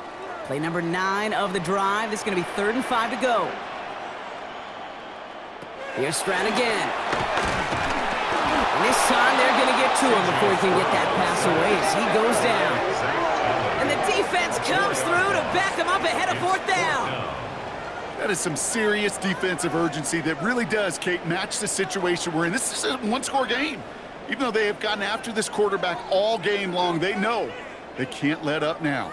A: Play number 9 of the drive. This is going to be 3rd and 5 to go. Here's Stroud again. And this time they're going to get to him before he can get that pass away as he goes down. And the defense comes through to back him up ahead of 4th down.
B: That is some serious defensive urgency that really does, Kate, match the situation we're in. This is a one-score game. Even though they have gotten after this quarterback all game long, they know they can't let up now.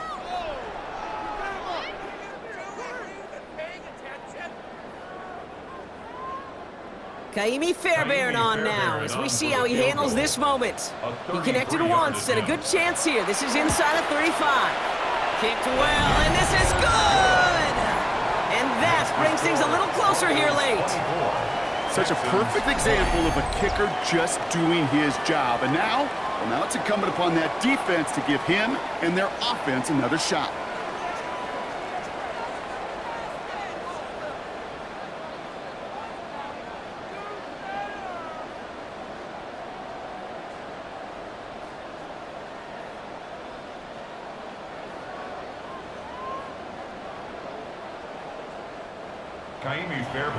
A: Kaimi Fairbairn on now as we see how he handles this moment. He connected once and a good chance here. This is inside of 35. Kicked well, and this is good! And that brings things a little closer here late.
B: Such a perfect example of a kicker just doing his job. And now it's incumbent upon that defense to give him and their offense another shot.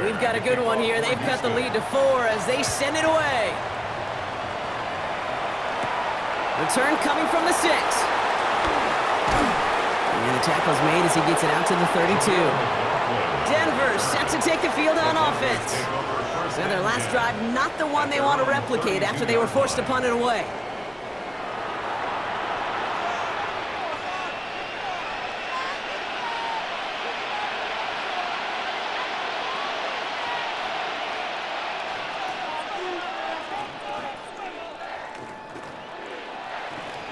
A: We've got a good one here. They've cut the lead to 4 as they send it away. Return coming from the 6. And the tackle's made as he gets it out to the 32. Denver set to take the field on offense. So their last drive, not the one they want to replicate after they were forced to punt it away.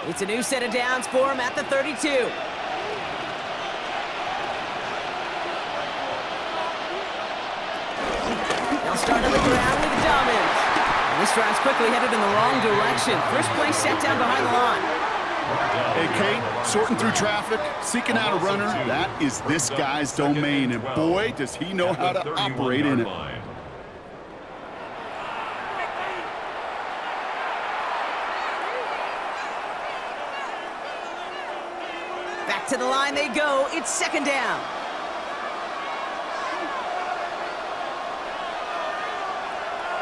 A: It's a new set of downs for him at the 32. They'll start on the ground with Dobbins. This drive's quickly headed in the wrong direction. First play set down behind the line.
B: Hey, Kate, sorting through traffic, seeking out a runner, that is this guy's domain, and boy, does he know how to operate in it.
A: Back to the line they go. It's second down.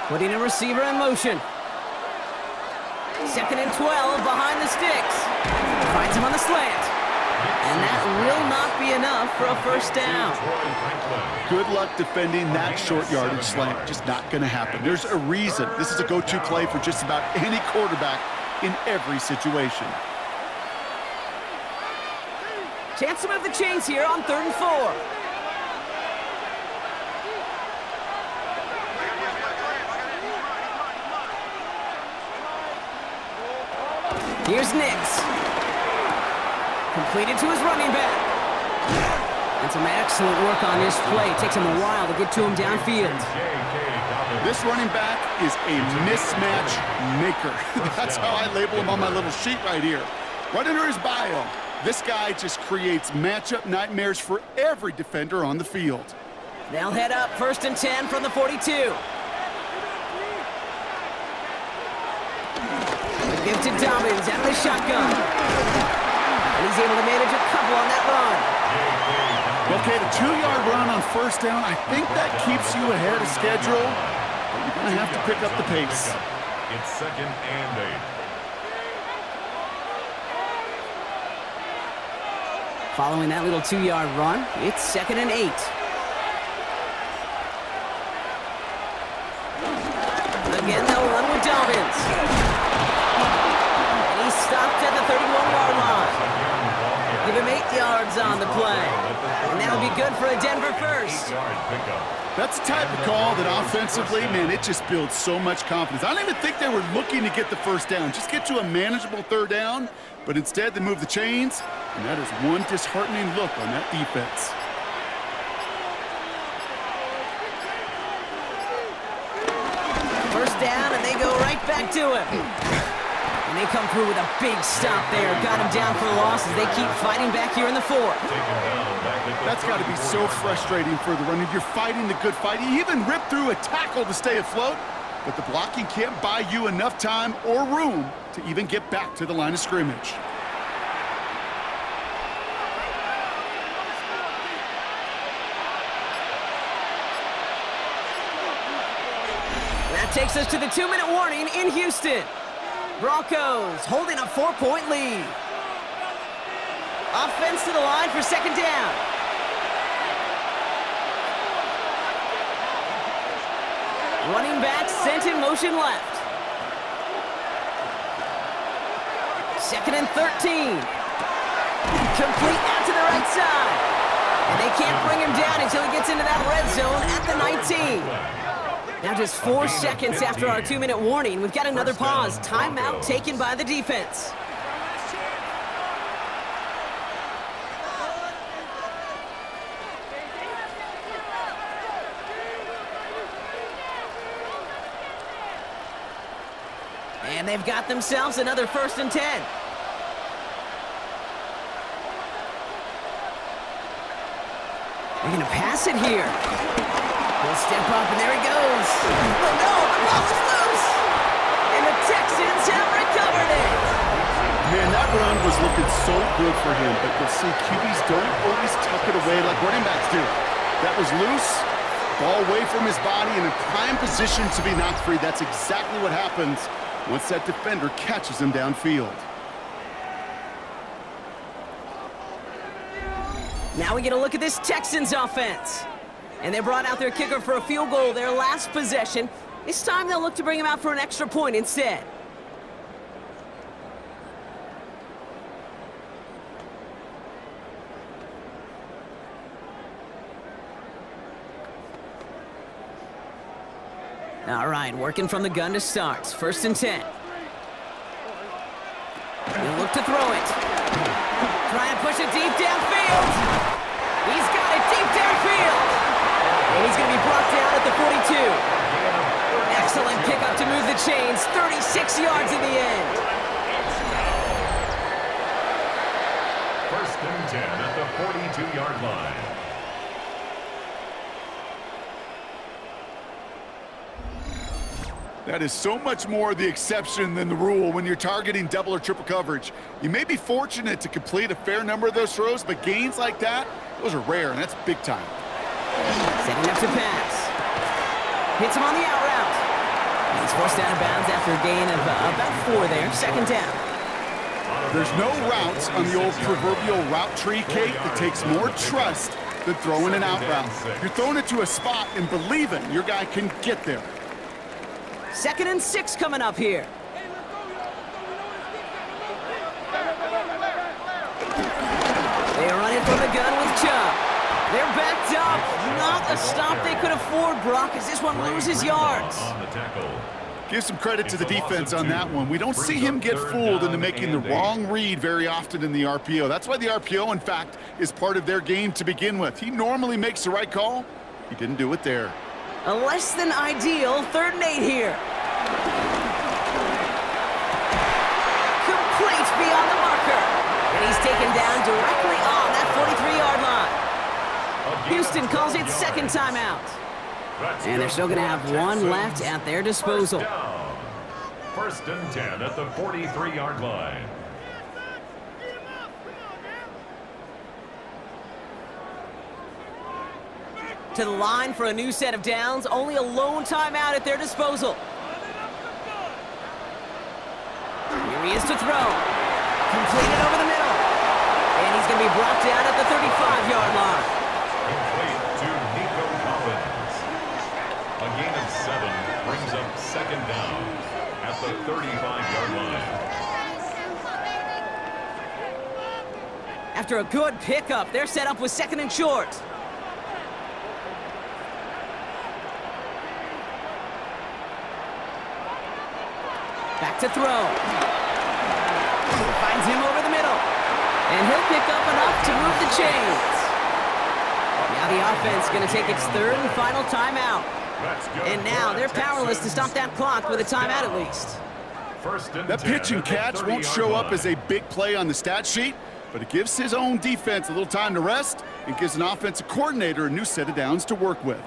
A: Putting a receiver in motion. Second and 12 behind the sticks. Finds him on the slant. And that will not be enough for a first down.
B: Good luck defending that short yardage slant. Just not going to happen. There's a reason. This is a go-to play for just about any quarterback in every situation.
A: Chance to move the chains here on 3rd and 4. Here's Nix. Completed to his running back. And some excellent work on this play. It takes him a while to get to him downfield.
B: This running back is a mismatch maker. That's how I label him on my little sheet right here. Right under his bio. This guy just creates matchup nightmares for every defender on the field.
A: They'll head up 1st and 10 from the 42. The give to Dobbins out of the shotgun. And he's able to manage a couple on that run.
B: Okay, the 2-yard run on first down, I think that keeps you ahead of schedule, but you're going to have to pick up the pace.
C: It's 2nd and 8.
A: Following that little 2-yard run, it's 2nd and 8. Again, they'll run with Dobbins. And he's stopped at the 31-yard line. Give him 8 yards on the play. And that'll be good for a Denver first.
B: That's the type of call that offensively, man, it just builds so much confidence. I don't even think they were looking to get the first down. Just get to a manageable 3rd down. But instead, they move the chains, and that is one disheartening look on that defense.
A: First down, and they go right back to him. And they come through with a big stop there. Got him down for a loss as they keep fighting back here in the 4th.
B: That's got to be so frustrating for the runner. You're fighting the good fight. You even rip through a tackle to stay afloat, but the blocking can't buy you enough time or room to even get back to the line of scrimmage.
A: That takes us to the 2-minute warning in Houston. Broncos holding a 4-point lead. Offense to the line for second down. Running back sent in motion left. 2nd and 13. Complete out to the right side. And they can't bring him down until he gets into that red zone at the 19. Now just 4 seconds after our 2-minute warning, we've got another pause. Timeout taken by the defense. And they've got themselves another 1st and 10. They're going to pass it here. He'll step up, and there he goes. Oh, no, the ball is loose. And the Texans have recovered it.
B: Man, that run was looking so good for him, but you'll see QBs don't always tuck it away like running backs do. That was loose, ball away from his body, and in prime position to be knocked free. That's exactly what happens once that defender catches him downfield.
A: Now we get a look at this Texans offense. And they brought out their kicker for a field goal their last possession. This time they'll look to bring him out for an extra point instead. All right, working from the gun to start. 1st and 10. He'll look to throw it. Trying to push it deep downfield. He's got it deep downfield. And he's going to be brought down at the 42. Excellent pickup to move the chains, 36 yards in the end.
C: First and 10 at the 42-yard line.
B: That is so much more the exception than the rule when you're targeting double or triple coverage. You may be fortunate to complete a fair number of those throws, but gains like that, those are rare, and that's big time.
A: Setting up to pass. Hits him on the out route. And he's forced out of bounds after a gain of about 4 there. Second down.
B: There's no routes on the old proverbial route tree, Kate, that takes more trust than throwing an out route. You're throwing it to a spot and believing your guy can get there.
A: 2nd and 6 coming up here. They are running from the gun with Chubb. They're backed up. Not a stop they could afford, Brock, as this one loses yards.
B: Give some credit to the defense on that one. We don't see him get fooled into making the wrong read very often in the RPO. That's why the RPO, in fact, is part of their game to begin with. He normally makes the right call. He didn't do it there.
A: A less than ideal 3rd and 8 here. Complete beyond the marker. And he's taken down directly on that 43-yard line. Houston calls it 2nd timeout. And they're still going to have 1 left at their disposal.
C: First and 10 at the 43-yard line.
A: To the line for a new set of downs. Only a lone timeout at their disposal. Here he is to throw. Completed over the middle. And he's going to be brought down at the 35-yard line.
C: Complete to Nico Collins. A gain of 7 brings up 2nd down at the 35-yard line.
A: After a good pickup, they're set up with 2nd and short. Back to throw. Finds him over the middle. And he'll pick up enough to move the chains. Now the offense going to take its 3rd and final timeout. And now they're powerless to stop that clock with a timeout at least.
B: That pitch and catch won't show up as a big play on the stat sheet, but it gives his own defense a little time to rest and gives an offensive coordinator a new set of downs to work with.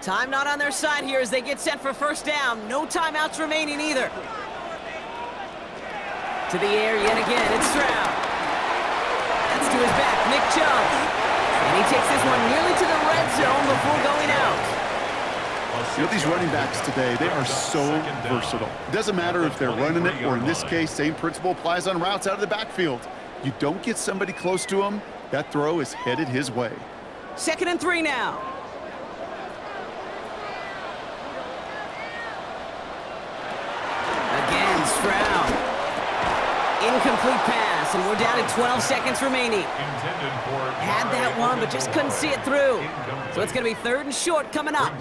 A: Time not on their side here as they get set for 1st down. No timeouts remaining either. To the air yet again, it's Stroud. That's to his back, Nick Chubb. And he takes this one nearly to the red zone before going out.
B: You know, these running backs today, they are so versatile. It doesn't matter if they're running it, or in this case, same principle applies on routes out of the backfield. You don't get somebody close to him, that throw is headed his way.
A: 2nd and 3 now. Again, Stroud. Incomplete pass, and we're down to 12 seconds remaining. Had that one, but just couldn't see it through. So it's going to be 3rd and short coming up.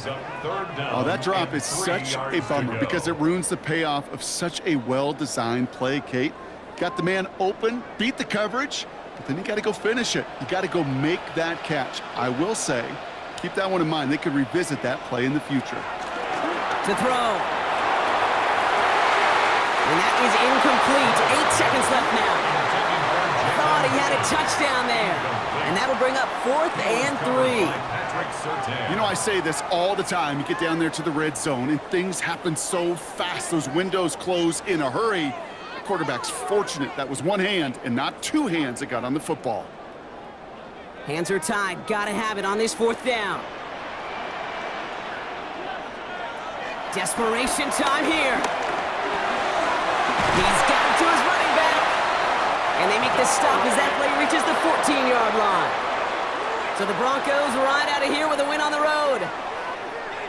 B: Oh, that drop is such a bummer because it ruins the payoff of such a well-designed play, Kate. Got the man open, beat the coverage, but then you got to go finish it. You got to go make that catch. I will say, keep that one in mind. They could revisit that play in the future.
A: To throw. And that is incomplete. 8 seconds left now. Thought he had a touchdown there. And that'll bring up 4th and 3.
B: You know, I say this all the time. You get down there to the red zone, and things happen so fast. Those windows close in a hurry. The quarterback's fortunate that was one hand and not 2 hands that got on the football.
A: Hands are tied. Got to have it on this 4th down. Desperation time here. He's got it to his running back. And they make the stop as that play reaches the 14-yard line. So the Broncos ride out of here with a win on the road.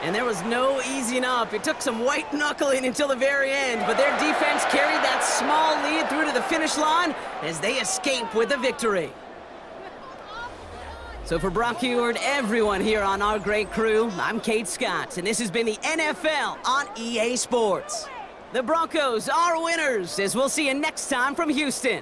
A: And there was no easing up. It took some white knuckling until the very end, but their defense carried that small lead through to the finish line as they escape with the victory. So for Brock Huard, everyone here on our great crew, I'm Kate Scott, and this has been the NFL on EA Sports. The Broncos are winners, as we'll see you next time from Houston.